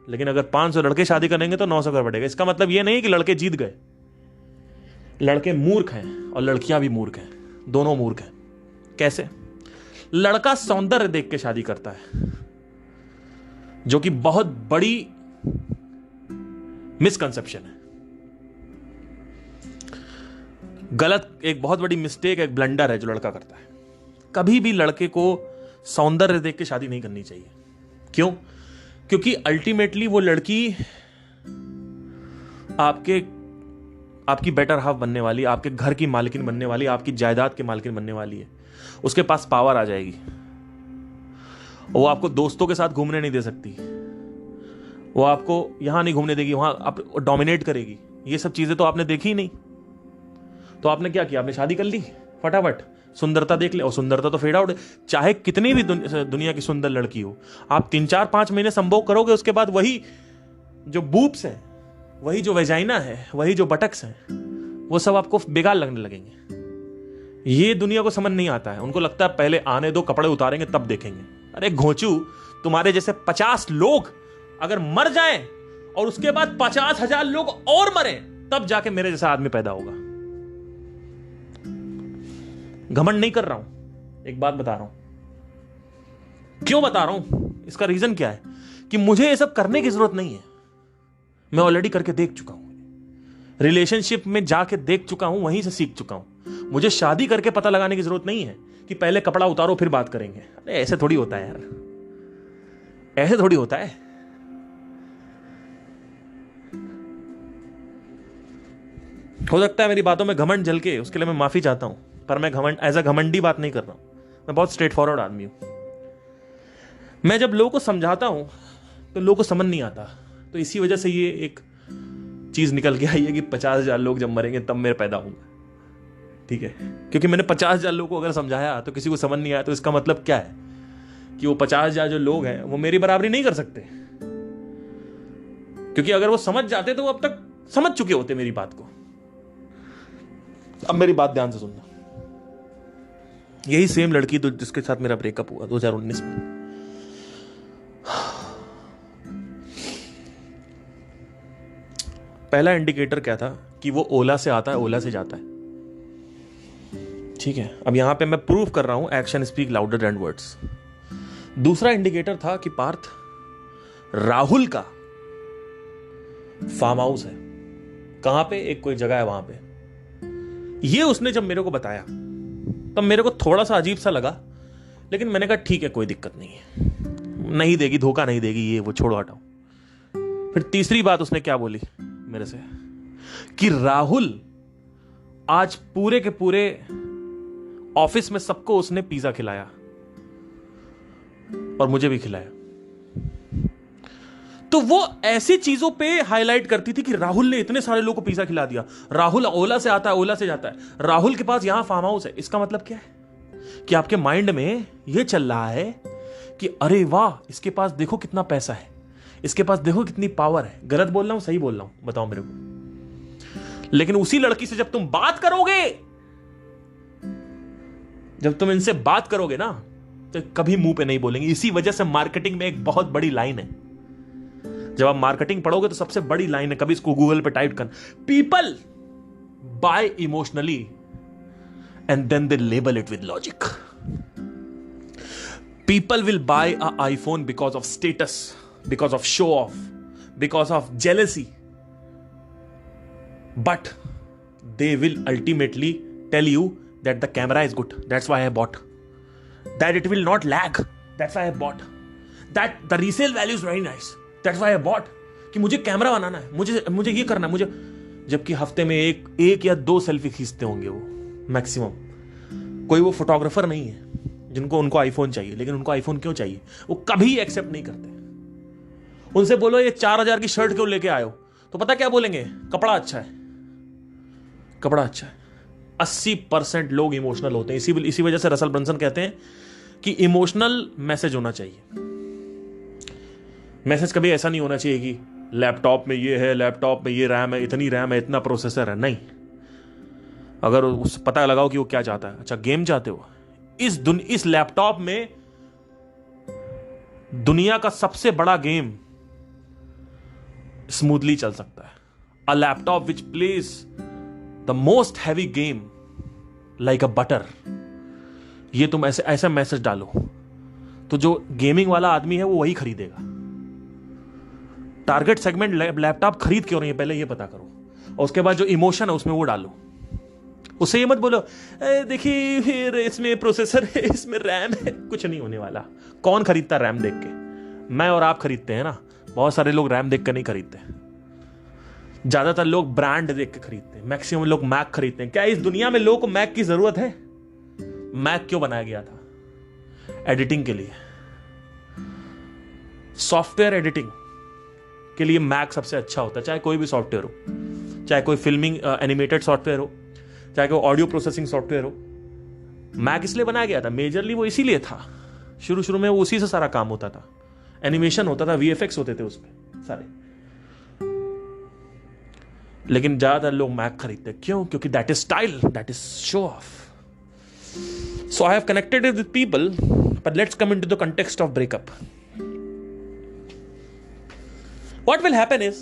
A: लेकिन अगर 500 लड़के शादी करेंगे तो 900 घर बढ़ेगा। इसका मतलब ये नहीं कि लड़के जीत गए। लड़के मूर्ख हैं और लड़कियां भी मूर्ख हैं, दोनों मूर्ख हैं। कैसे? लड़का सौंदर्य देख के शादी करता है, जो कि बहुत बड़ी मिसकंसेप्शन है, गलत, एक बहुत बड़ी मिस्टेक, एक ब्लंडर है जो लड़का करता है। कभी भी लड़के को सौंदर्य देख के शादी नहीं करनी चाहिए। क्यों? क्योंकि अल्टीमेटली वो लड़की आपकी बेटर हाफ बनने वाली, आपके घर की मालकिन बनने वाली, आपकी जायदाद की मालकिन बनने वाली है। उसके पास पावर आ जाएगी, वो आपको दोस्तों के साथ घूमने नहीं दे सकती, वो आपको यहां नहीं घूमने देगी, वहां आप डोमिनेट करेगी। ये सब चीजें तो आपने देखी ही नहीं। तो आपने क्या किया? आपने शादी कर ली फटाफट, सुंदरता देख ले, और सुंदरता तो फेड आउट। चाहे कितनी भी दुनिया की सुंदर लड़की हो, आप 3-4-5 महीने संभोग करोगे, उसके बाद वही जो बूब्स हैं, वही जो वेजाइना है, वही जो बटक्स हैं, वो सब आपको बेकार लगने लगेंगे। ये दुनिया को समझ नहीं आता है। उनको लगता है पहले आने दो, कपड़े उतारेंगे तब देखेंगे। अरे घोंचू, तुम्हारे जैसे 50 लोग अगर मर जाएं और उसके बाद 50,000 लोग और मरें, तब जाके मेरे जैसा आदमी पैदा होगा। घमंड नहीं कर रहा हूं, एक बात बता रहा हूं। क्यों बता रहा हूं? इसका रीजन क्या है कि मुझे ये सब करने की जरूरत नहीं है। मैं ऑलरेडी करके देख चुका हूं, रिलेशनशिप में जाके देख चुका हूं, वहीं से सीख चुका हूं। मुझे शादी करके पता लगाने की जरूरत नहीं है कि पहले कपड़ा उतारो फिर बात करेंगे। अरे ऐसे थोड़ी होता है यार, ऐसे थोड़ी होता है। हो सकता है मेरी बातों में घमंड झलके, उसके लिए मैं माफी चाहता हूं, पर मैं घमंड एज अ घमंडी बात नहीं कर रहा हूं। मैं बहुत स्ट्रेट फॉरवर्ड आदमी हूं। मैं जब लोगों को समझाता हूं तो लोगों को समझ नहीं आता। तो इसी वजह से ये एक चीज निकल के आई है कि 50,000 लोग जब मरेंगे तब मैं पैदा होऊंगा। ठीक है, क्योंकि मैंने 50,000 लोगों को अगर समझाया तो किसी को समझ नहीं आया, तो इसका मतलब क्या है कि वो 50,000 जो लोग हैं वो मेरी बराबरी नहीं कर सकते। क्योंकि अगर वो समझ जाते तो वो अब तक समझ चुके होते मेरी बात को। अब मेरी बात ध्यान से सुनना। यही सेम लड़की तो जिसके साथ मेरा ब्रेकअप हुआ 2019 में, पहला इंडिकेटर क्या था कि वो ओला से आता है, ओला से जाता है। ठीक है, अब यहां पे मैं प्रूव कर रहा हूं action speak louder than words. दूसरा इंडिकेटर था कि पार्थ, राहुल का फार्म हाउस है। कहां पे? एक कोई जगह है वहां पे। ये उसने जब मेरे को बताया तब मेरे को थोड़ा सा अजीब सा लगा, लेकिन मैंने कहा ठीक है, कोई दिक्कत नहीं है, नहीं देगी, धोखा नहीं देगी, ये वो छोड़ो हटाओ। फिर तीसरी बात उसने क्या बोली मेरे से कि राहुल आज पूरे के पूरे ऑफिस में सबको उसने पिज्जा खिलाया और मुझे भी खिलाया। तो वो ऐसी चीजों पे हाईलाइट करती थी कि राहुल ने इतने सारे लोगों को पिज्जा खिला दिया, राहुल ओला से आता है, ओला से जाता है, राहुल के पास यहां फार्म हाउस है। इसका मतलब क्या है कि आपके माइंड में यह चल रहा है कि अरे वाह, इसके पास देखो कितना पैसा है, इसके पास देखो कितनी पावर है। गलत बोल रहा हूं, सही बोल रहा हूं, बताओ मेरे को। लेकिन उसी लड़की से जब तुम बात करोगे, जब तुम इनसे बात करोगे ना, तो कभी मुंह पे नहीं बोलेंगे। इसी वजह से मार्केटिंग में एक बहुत बड़ी लाइन है। जब आप मार्केटिंग पढ़ोगे तो सबसे बड़ी लाइन है, कभी इसको गूगल पे टाइप कर, people buy emotionally and then they label it with logic. People will buy a iPhone because of status, because of show off, because of jealousy, but they will ultimately tell you that the camera is good, that's why I bought, that it will not lag, that's why I bought, that the resale value is very nice, that's why I bought, कि मुझे कैमरा बनाना है, मुझे ये करना है, मुझे, जबकि हफ्ते में एक या 2 सेल्फी खींचते होंगे वो मैक्सिमम। कोई वो फोटोग्राफर नहीं है जिनको उनको आईफोन चाहिए। लेकिन उनको आईफोन क्यों चाहिए? वो कभी एक्सेप्ट नहीं करते। उनसे बोलो ये 4,000 की शर्ट क्यों लेके आए हो, तो पता क्या बोलेंगे? कपड़ा अच्छा है, कपड़ा अच्छा है। 80% लोग इमोशनल होते हैं। इसी वजह से रसल ब्रंसन कहते हैं कि इमोशनल मैसेज होना चाहिए। मैसेज कभी ऐसा नहीं होना चाहिए कि लैपटॉप में ये है, लैपटॉप में ये रैम है, इतनी रैम है, इतना प्रोसेसर है। नहीं, अगर उस पता लगाओ कि वो क्या चाहता है। अच्छा, गेम चाहते हो? इस लैपटॉप में दुनिया का सबसे बड़ा गेम स्मूथली चल सकता है। A laptop which plays the most heavy game like a butter, ये तुम ऐसे ऐसा मैसेज डालो तो जो गेमिंग वाला आदमी है वो वही खरीदेगा। टारगेट सेगमेंट लैपटॉप खरीद क्यों रही है पहले ये पता करो, और उसके बाद जो इमोशन है उसमें वो डालो। उससे ये मत बोलो देखिए फिर इसमें प्रोसेसर है, इसमें रैम है, कुछ नहीं होने वाला। कौन खरीदता रैम देख के? मैं और आप खरीदते हैं ना, बहुत सारे लोग रैम देख कर नहीं खरीदते। ज्यादातर लोग ब्रांड देख के खरीदते हैं। मैक्सिमम लोग मैक खरीदते हैं। क्या इस दुनिया में लोगों को मैक की जरूरत है? मैक क्यों बनाया गया था? एडिटिंग के लिए, सॉफ्टवेयर एडिटिंग के लिए मैक सबसे अच्छा होता है। चाहे कोई भी सॉफ्टवेयर हो, चाहे कोई फिल्मिंग एनिमेटेड सॉफ्टवेयर हो, चाहे कोई ऑडियो प्रोसेसिंग सॉफ्टवेयर हो, मैक इसलिए बनाया गया था, मेजरली वो इसीलिए था। शुरू शुरू में वो उसी से सारा काम होता था, एनिमेशन होता था, वीएफएक्स होते थे उसमें सारे। लेकिन ज्यादातर लोग मैक खरीदते क्यों? क्योंकि that is style, that is show off. So I have connected it with people, but let's come into the context of breakup. What will happen is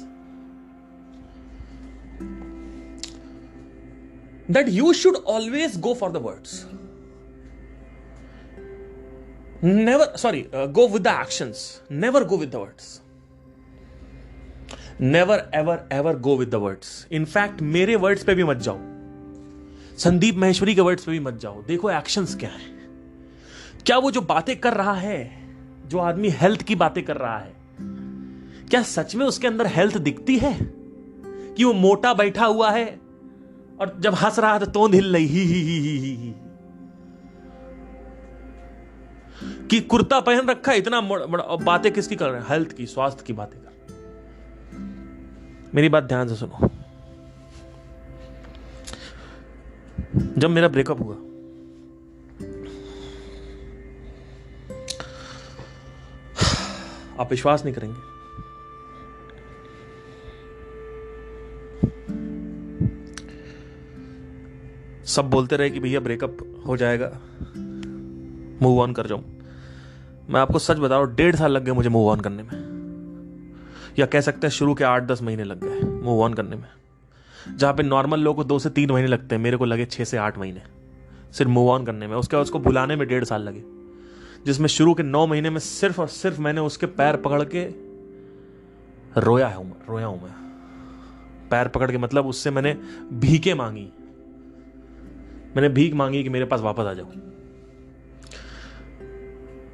A: that you should always go for the words. Go with the actions. Never go with the words. Never ever go with the words. In fact, मेरे words पे भी मत जाओ, संदीप महेश्वरी के वर्ड्स पे भी मत जाओ। देखो एक्शंस क्या है। क्या वो जो बातें कर रहा है, जो आदमी हेल्थ की बातें कर रहा है, क्या सच में उसके अंदर हेल्थ दिखती है? कि वो मोटा बैठा हुआ है और जब हंस रहा है तो तोंद हिल रही ही। कि कुर्ता पहन रखा है इतना बातें किसकी कर रहे हैं? हेल्थ की, स्वास्थ्य की बातें कर। मेरी बात ध्यान से सुनो। जब मेरा ब्रेकअप हुआ, आप विश्वास नहीं करेंगे, सब बोलते रहे कि भैया ब्रेकअप हो जाएगा, मूव ऑन कर जाऊं। मैं आपको सच बता रहा हूं, 1.5 साल लग गए मुझे मूव ऑन करने में, या कह सकते हैं शुरू के 8-10 महीने लग गए मूव ऑन करने में। जहां पे नॉर्मल लोगों को 2 से 3 महीने लगते हैं, मेरे को लगे 6 से 8 महीने सिर्फ मूव ऑन करने में। उसके बाद उसको भुलाने में 1.5 साल लगे, जिसमें शुरू के 9 महीने में सिर्फ और सिर्फ मैंने उसके पैर पकड़ के रोया हूं मैं। पैर पकड़ के मतलब उससे मैंने भीखे मांगी, मैंने भीख मांगी कि मेरे पास वापस आ जाओ।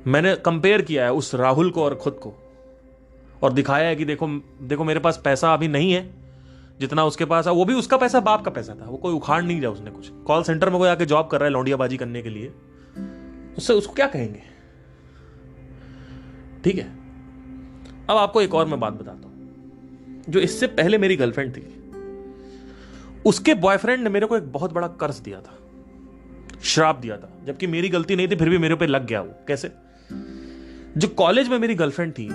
A: मैंने कंपेयर किया है उस राहुल को और खुद को, और दिखाया है कि देखो मेरे पास पैसा अभी नहीं है जितना उसके पास है। वो भी उसका पैसा बाप का पैसा था, वो कोई उखाड़ नहीं दिया उसने कुछ। कॉल सेंटर में कोई आके जॉब कर रहा है लौंडियाबाजी करने के लिए, उसको क्या कहेंगे? ठीक है। अब आपको एक और मैं बात बताता हूं। जो इससे पहले मेरी गर्लफ्रेंड थी, उसके बॉयफ्रेंड ने मेरे को एक बहुत बड़ा कर्ज दिया था, श्राप दिया था, जबकि मेरी गलती नहीं थी, फिर भी मेरे पे लग गया वो। कैसे? जो कॉलेज में मेरी गर्लफ्रेंड थी,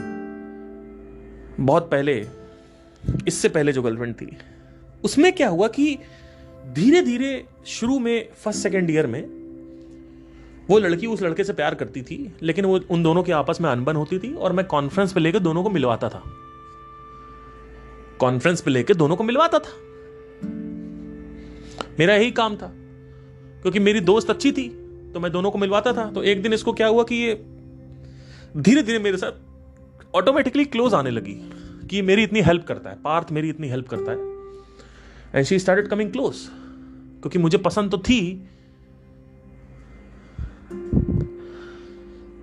A: बहुत पहले, इससे पहले जो गर्लफ्रेंड थी, उसमें क्या हुआ कि धीरे धीरे शुरू में फर्स्ट सेकेंड ईयर में वो लड़की उस लड़के से प्यार करती थी, लेकिन वो उन दोनों के आपस में अनबन होती थी, और मैं कॉन्फ्रेंस पे लेकर दोनों को मिलवाता था। मेरा यही काम था, क्योंकि मेरी दोस्त अच्छी थी तो मैं दोनों को मिलवाता था। तो एक दिन इसको क्या हुआ कि ये धीरे धीरे मेरे साथ ऑटोमेटिकली क्लोज आने लगी कि ये मेरी इतनी हेल्प करता है, पार्थ मेरी इतनी हेल्प करता है, and she started coming close, क्योंकि मुझे पसंद तो थी।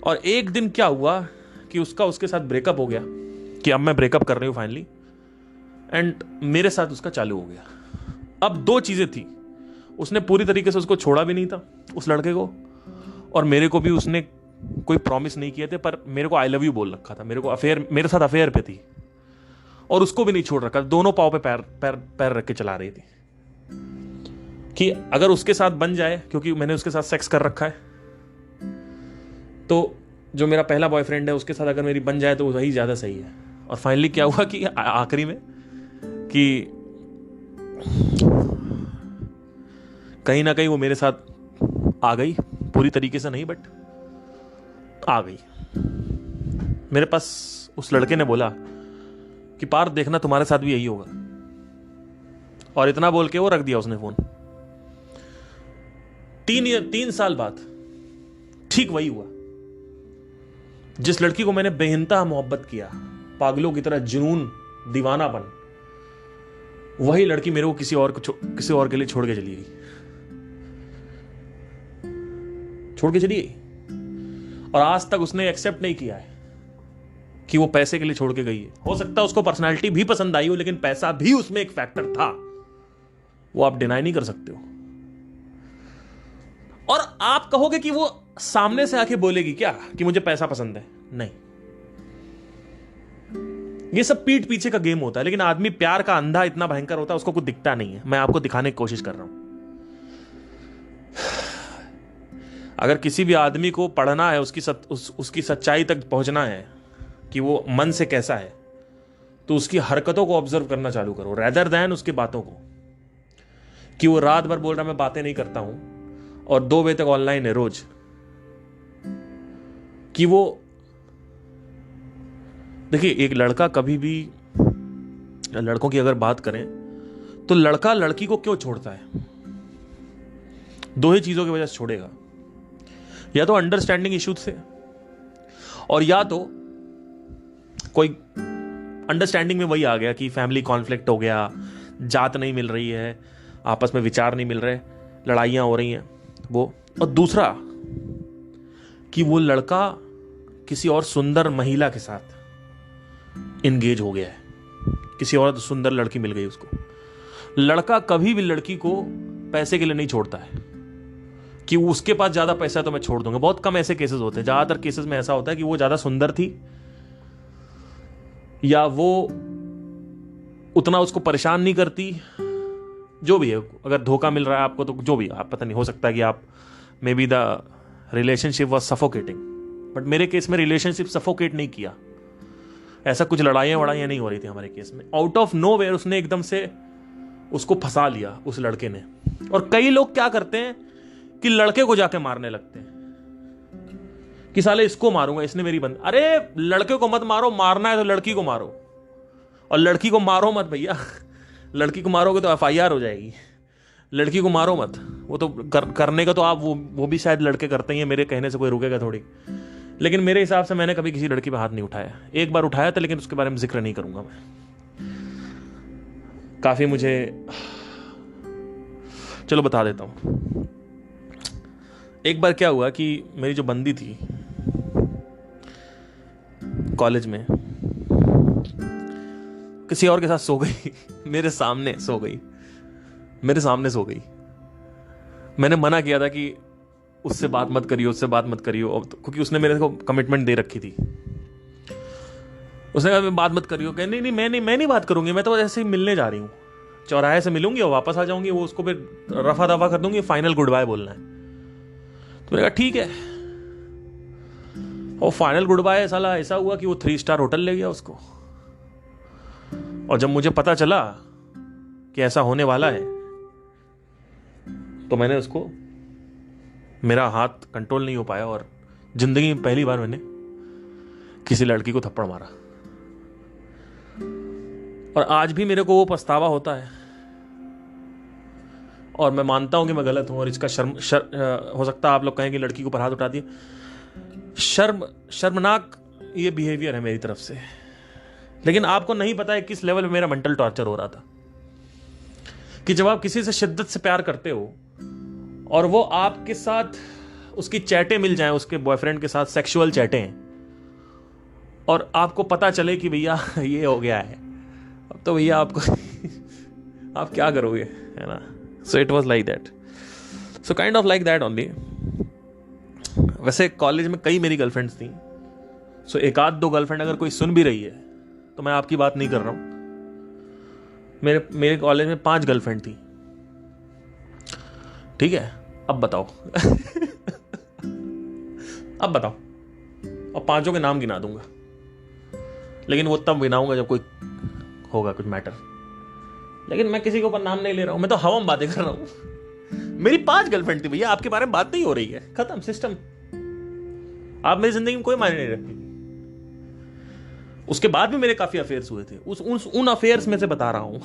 A: और एक दिन क्या हुआ कि उसके साथ ब्रेकअप हो गया, कि अब मैं ब्रेकअप कर रही हूं फाइनली, एंड मेरे साथ उसका चालू हो गया। अब 2 चीजें थी, उसने पूरी तरीके से उसको छोड़ा भी नहीं था उस लड़के को, और मेरे को भी उसने कोई प्रॉमिस नहीं किए थे, पर मेरे को आई लव यू बोल रखा था। मेरे साथ अफेयर पे थी, और उसको भी नहीं छोड़ रखा। दोनों पाँव पे पैर रख के चला रही थी कि अगर उसके साथ बन जाए, क्योंकि मैंने उसके साथ सेक्स कर रखा है, तो जो मेरा पहला बॉयफ्रेंड है उसके साथ अगर मेरी बन जाए तो वही ज्यादा सही है। और फाइनली क्या हुआ कि आखिरी में कि कहीं ना कहीं वो मेरे साथ आ गई, पूरी तरीके से नहीं बट आ गई। मेरे पास उस लड़के ने बोला कि पार्थ देखना तुम्हारे साथ भी यही होगा, और इतना बोल के वो रख दिया उसने फोन। 3 साल बाद ठीक वही हुआ। जिस लड़की को मैंने बेइंतहा मोहब्बत किया, पागलों की तरह जुनून, दीवानापन, वही लड़की मेरे को किसी और के लिए छोड़ के चली गई। और आज तक उसने एक्सेप्ट नहीं किया है कि वो पैसे के लिए छोड़ के गई है। हो सकता है उसको पर्सनालिटी भी पसंद आई हो, लेकिन पैसा भी उसमें एक फैक्टर था, वो आप डिनाई नहीं कर सकते हो। और आप कहोगे कि वो सामने से आके बोलेगी क्या कि मुझे पैसा पसंद है? नहीं, ये सब पीठ पीछे का गेम होता है। लेकिन आदमी प्यार का अंधा इतना भयंकर होता है, उसको कुछ दिखता नहीं है। मैं आपको दिखाने की कोशिश कर रहा हूं। अगर किसी भी आदमी को पढ़ना है, उसकी सच्चाई तक पहुंचना है कि वो मन से कैसा है, तो उसकी हरकतों को ऑब्जर्व करना चालू करो, रेदर देन उसकी बातों को। कि वो रात भर बोल रहा मैं बातें नहीं करता हूं और 2 बजे तक ऑनलाइन है रोज। कि वो देखिए, एक लड़का कभी भी, लड़कों की अगर बात करें तो लड़का लड़की को क्यों छोड़ता है? 2 ही चीजों की वजह से छोड़ेगा। या तो अंडरस्टैंडिंग इश्यूज से, और या तो कोई अंडरस्टैंडिंग में वही आ गया कि फैमिली कॉन्फ्लिक्ट हो गया, जात नहीं मिल रही है, आपस में विचार नहीं मिल रहे, लड़ाइयां हो रही हैं वो। और दूसरा कि वो लड़का किसी और सुंदर महिला के साथ इंगेज हो गया है, किसी और सुंदर लड़की मिल गई उसको। लड़का कभी भी लड़की को पैसे के लिए नहीं छोड़ता है कि उसके पास ज्यादा पैसा है तो मैं छोड़ दूंगा। बहुत कम ऐसे केसेस होते हैं। ज्यादातर केसेस में ऐसा होता है कि वो ज्यादा सुंदर थी, या वो उतना उसको परेशान नहीं करती, जो भी है। अगर धोखा मिल रहा है आपको तो जो भी, आप पता नहीं, हो सकता है कि आप may be the relationship was suffocating, but मेरे केस में रिलेशनशिप सफोकेट नहीं किया। ऐसा कुछ लड़ाइयां नहीं हो रही थी हमारे केस में। आउट ऑफ नोवेयर उसने एकदम से उसको फंसा लिया उस लड़के ने। और कई लोग क्या करते हैं कि लड़के को जाके मारने लगते हैं कि साले इसको मारूंगा, इसने मेरी बंद। अरे लड़के को मत मारो, मारना है तो लड़की को मारो, और लड़की को मारो मत भैया। लड़की को मारोगे तो FIR हो जाएगी। लड़की को मारो मत। वो तो करने का तो आप वो भी शायद लड़के करते ही हैं, मेरे कहने से कोई रुकेगा थोड़ी। लेकिन मेरे हिसाब से मैंने कभी किसी लड़की पे हाथ नहीं उठाया। एक बार उठाया था, लेकिन उसके बारे में जिक्र नहीं करूंगा मैं। काफी मुझे, चलो बता देता हूं। एक बार क्या हुआ कि मेरी जो बंदी थी कॉलेज में, किसी और के साथ सो गई। मेरे सामने सो गई। मैंने मना किया था कि उससे बात मत करियो, क्योंकि उसने मेरे को कमिटमेंट दे रखी थी। उसने कहा मैं बात मत करियो। कह नहीं मैं नहीं बात करूंगी, मैं तो ऐसे ही मिलने जा रही हूँ, चौराहे से मिलूंगी और वापस आ जाऊंगी। वो उसको फिर रफा दफा कर दूंगी, फाइनल गुड बाय बोलना है। तो मैंने कहा ठीक है। और फाइनल गुड बाय साला ऐसा हुआ कि वो 3 स्टार होटल ले गया उसको। और जब मुझे पता चला कि ऐसा होने वाला है, तो मैंने उसको, मेरा हाथ कंट्रोल नहीं हो पाया और जिंदगी में पहली बार मैंने किसी लड़की को थप्पड़ मारा। और आज भी मेरे को वो पछतावा होता है, और मैं मानता हूं कि मैं गलत हूं। और इसका हो सकता है आप लोग कहें कि लड़की को ऊपर हाथ उठा दिया। शर्मनाक ये बिहेवियर है मेरी तरफ से। लेकिन आपको नहीं पता है किस लेवल पे मेरा मेंटल टॉर्चर हो रहा था। कि जब आप किसी से शिद्दत से प्यार करते हो और वो आपके साथ, उसकी चैटें मिल जाएं, उसके बॉयफ्रेंड के साथ सेक्सुअल चैटें, और आपको पता चले कि भैया ये हो गया है, अब तो भैया आपको आप क्या करोगे, है ना। So it was like that, so kind of like that only. वैसे कॉलेज में कई मेरी गर्लफ्रेंड्स थी। सो 1-2 गर्लफ्रेंड अगर कोई सुन भी रही है तो मैं आपकी बात नहीं कर रहा हूं। मेरे कॉलेज में 5 गर्लफ्रेंड थी, ठीक है। अब बताओ अब बताओ, और 5 के नाम गिना दूंगा, लेकिन वो तब गिनाऊंगा जब कोई होगा कुछ मैटर। लेकिन मैं किसी के ऊपर नाम नहीं ले रहा हूं, मैं तो हवा में बातें कर रहा हूं। मेरी 5 गर्लफ्रेंड थी भैया, आपके बारे में बात नहीं हो रही है, खत्म सिस्टम। आप मेरी जिंदगी में कोई मायने नहीं रखती। उसके बाद भी मेरे काफी अफेयर्स हुए थे, उन अफेयर्स में से बता रहा हूं।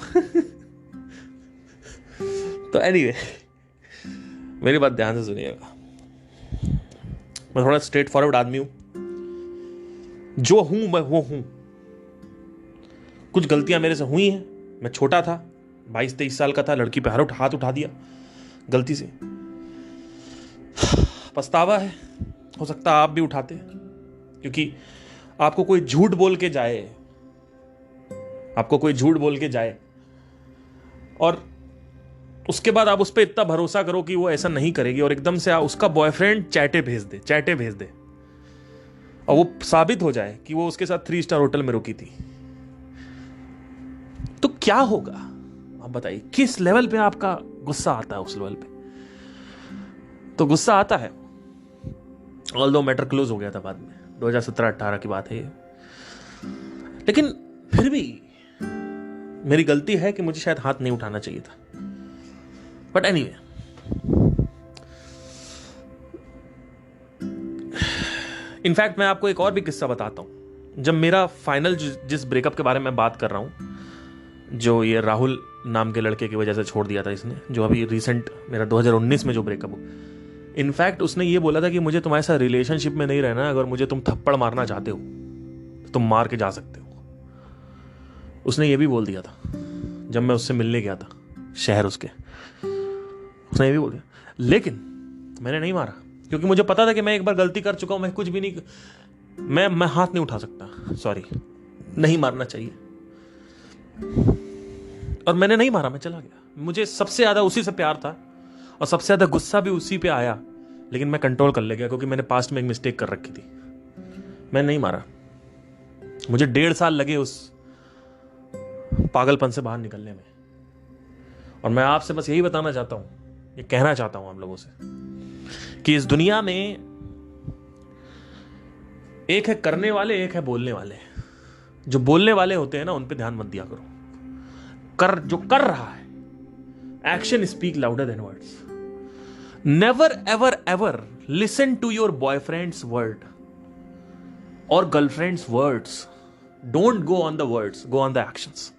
A: तो एनीवे, मेरी बात ध्यान से सुनिएगा। मैं थोड़ा स्ट्रेट फॉरवर्ड आदमी हूं, जो हूं मैं वो हूं। कुछ गलतियां मेरे से हुई हैं, मैं छोटा था, 22-23 साल का था, लड़की पे हाथ उठा दिया गलती से, पछतावा है। हो सकता है आप भी उठाते, क्योंकि आपको कोई झूठ बोल के जाए और उसके बाद आप उस पर इतना भरोसा करो कि वो ऐसा नहीं करेगी, और एकदम से उसका बॉयफ्रेंड चैटे भेज दे और वो साबित हो जाए कि वो उसके साथ 3 स्टार होटल में रुकी थी, तो क्या होगा आप बताइए? किस लेवल पे आपका गुस्सा आता है? उस लेवल पे तो गुस्सा आता है। ऑल्दो मैटर क्लोज हो गया था बाद में, 2017-18 की बात है ये, लेकिन फिर भी मेरी गलती है कि मुझे शायद हाथ नहीं उठाना चाहिए था। बट एनीवे, इनफैक्ट मैं आपको एक और भी किस्सा बताता हूं। जब मेरा फाइनल जिस ब्रेकअप के बारे में बात कर रहा हूं, जो ये राहुल नाम के लड़के की वजह से छोड़ दिया था इसने, जो अभी रिसेंट मेरा 2019 में जो ब्रेकअप हो, इनफैक्ट उसने ये बोला था कि मुझे तुम्हारे साथ रिलेशनशिप में नहीं रहना, अगर मुझे तुम थप्पड़ मारना चाहते हो तो तुम मार के जा सकते हो। उसने ये भी बोल दिया था जब मैं उससे मिलने गया था शहर उसके, उसने ये भी बोल दिया। लेकिन मैंने नहीं मारा, क्योंकि मुझे पता था कि मैं एक बार गलती कर चुका हूं, मैं कुछ भी नहीं, मैं हाथ नहीं उठा सकता, सॉरी, नहीं मारना चाहिए। और मैंने नहीं मारा, मैं चला गया। मुझे सबसे ज्यादा उसी से प्यार था और सबसे ज्यादा गुस्सा भी उसी पे आया, लेकिन मैं कंट्रोल कर ले गया, क्योंकि मैंने पास्ट में एक मिस्टेक कर रखी थी। मैं नहीं मारा। मुझे 1.5 साल लगे उस पागलपन से बाहर निकलने में। और मैं आपसे बस यही बताना चाहता हूं, ये कहना चाहता हूं आप लोगों से, कि इस दुनिया में एक है करने वाले, एक है बोलने वाले। जो बोलने वाले होते हैं ना, उन पे ध्यान मत दिया करो। जो कर रहा है, action speak louder than words. Never ever ever listen to your boyfriends word और girlfriends words. Don't go on the words, go on the actions.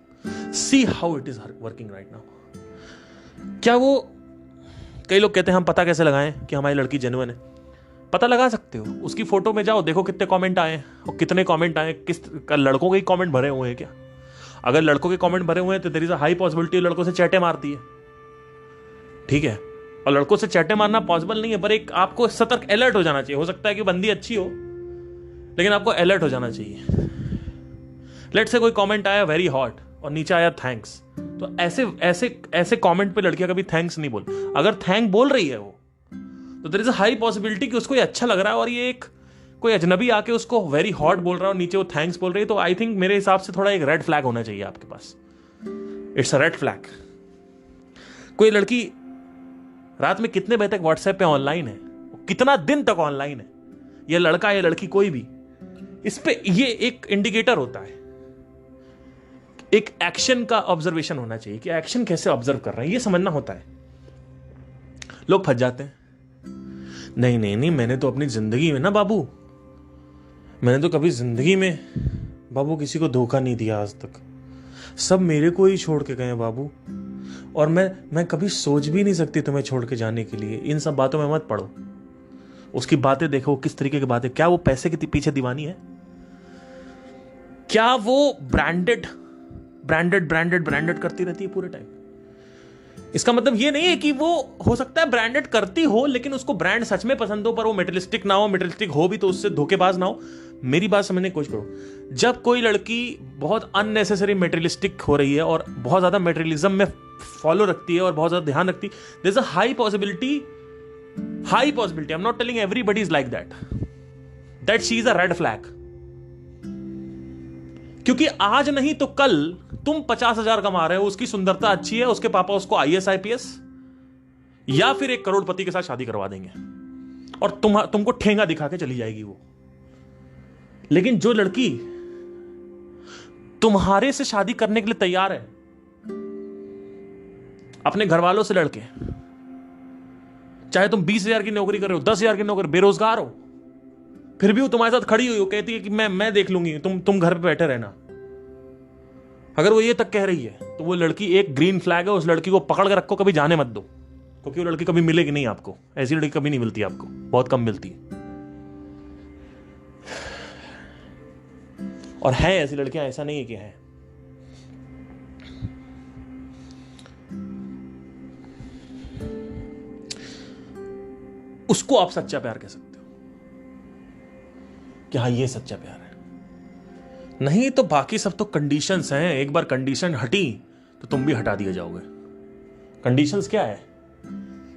A: See how it is working right now. क्या वो, कई लोग कहते हैं हम पता कैसे लगाएं कि हमारी लड़की जेन्युइन है? पता लगा सकते हो, उसकी फोटो में जाओ, देखो कितने कमेंट आए और कितने कमेंट आए, किस लड़कों के कमेंट भरे हुए हैं क्या? अगर लड़कों के कमेंट भरे हुए हैं तो there is a high possibility लड़कों से चैटे मारती है, ठीक है? और लड़कों से चैटे मारना पॉसिबल नहीं है, पर एक आपको सतर्क अलर्ट हो जाना चाहिए। हो सकता है कि बंदी अच्छी हो, लेकिन आपको अलर्ट हो जाना चाहिए। लेट्स से कोई कमेंट आया वेरी हॉट और नीचे आया थैंक्स, तो ऐसे ऐसे ऐसे कमेंट पे लड़कियां कभी थैंक्स नहीं बोल। अगर थैंक बोल रही है वो, तो there is a high possibility कि उसको ये अच्छा लग रहा है, और ये एक कोई अजनबी आके उसको वेरी हॉट बोल रहा है और नीचे वो थैंक्स बोल रही है, तो आई थिंक मेरे हिसाब से थोड़ा एक रेड फ्लैग होना चाहिए आपके पास। It's a red flag. कोई लड़की रात में कितने बजे तक व्हाट्सएप पे ऑनलाइन है, कितना दिन तक ऑनलाइन है, ये लड़का या लड़की कोई भी, इस पे ये एक इंडिकेटर होता है। एक एक्शन का ऑब्जर्वेशन होना चाहिए कि एक्शन कैसे ऑब्जर्व कर रहे हैं, ये समझना होता है। लोग फंस जाते हैं, नहीं नहीं नहीं, मैंने तो अपनी जिंदगी में ना बाबू, मैंने तो कभी जिंदगी में बाबू किसी को धोखा नहीं दिया आज तक, सब मेरे को ही छोड़ के गए बाबू, और मैं कभी सोच भी नहीं सकती तुम्हें छोड़ के जाने के लिए। इन सब बातों में मत पड़ो। उसकी बातें देखो, किस तरीके की बातें, क्या वो पैसे के पीछे दीवानी है? क्या वो ब्रांडेड करती रहती है पूरे टाइम? इसका मतलब ये नहीं है कि वो, हो सकता है ब्रांडेड करती हो, लेकिन उसको ब्रांड सच में पसंद हो, पर वो मेटेरियलिस्टिक ना हो। मेटेरियलिस्टिक हो भी तो उससे धोखेबाज ना हो। मेरी बात समझने की कोशिश करो। जब कोई लड़की बहुत अननेसेसरी मेटेरियलिस्टिक हो रही है और बहुत ज्यादा मेटेरियलिज्म में फॉलो रखती है और बहुत ज्यादा ध्यान रखती है, there is a high possibility, I am not telling everybody is like that she is a red flag. क्योंकि आज नहीं तो कल तुम 50,000 कमा रहे हो, उसकी सुंदरता अच्छी है, उसके पापा उसको IAS IPS या फिर एक करोड़पति के साथ शादी करवा देंगे और तुमको ठेंगा दिखा के चली जाएगी वो। लेकिन जो लड़की तुम्हारे से शादी करने के लिए तैयार है, अपने घर वालों से लड़के, चाहे तुम 20,000 की नौकरी कर रहे हो, 10,000 की नौकरी, बेरोजगार हो, फिर भी वो तुम्हारे साथ खड़ी हुई, वो कहती है कि मैं देख लूंगी, तुम घर पे बैठे रहना। अगर वो ये तक कह रही है तो वो लड़की एक ग्रीन फ्लैग है, उस लड़की को पकड़ के रखो, कभी जाने मत दो, क्योंकि वो लड़की कभी मिलेगी नहीं आपको। ऐसी लड़की कभी नहीं मिलती आपको, बहुत कम मिलती है। और है ऐसी लड़कियां, ऐसा नहीं है कि है। उसको आप सच्चा प्यार कह सकते हो कि हाँ ये सच्चा प्यार है। नहीं तो बाकी सब तो कंडीशंस हैं। एक बार कंडीशन हटी तो तुम भी हटा दिए जाओगे। कंडीशंस क्या है?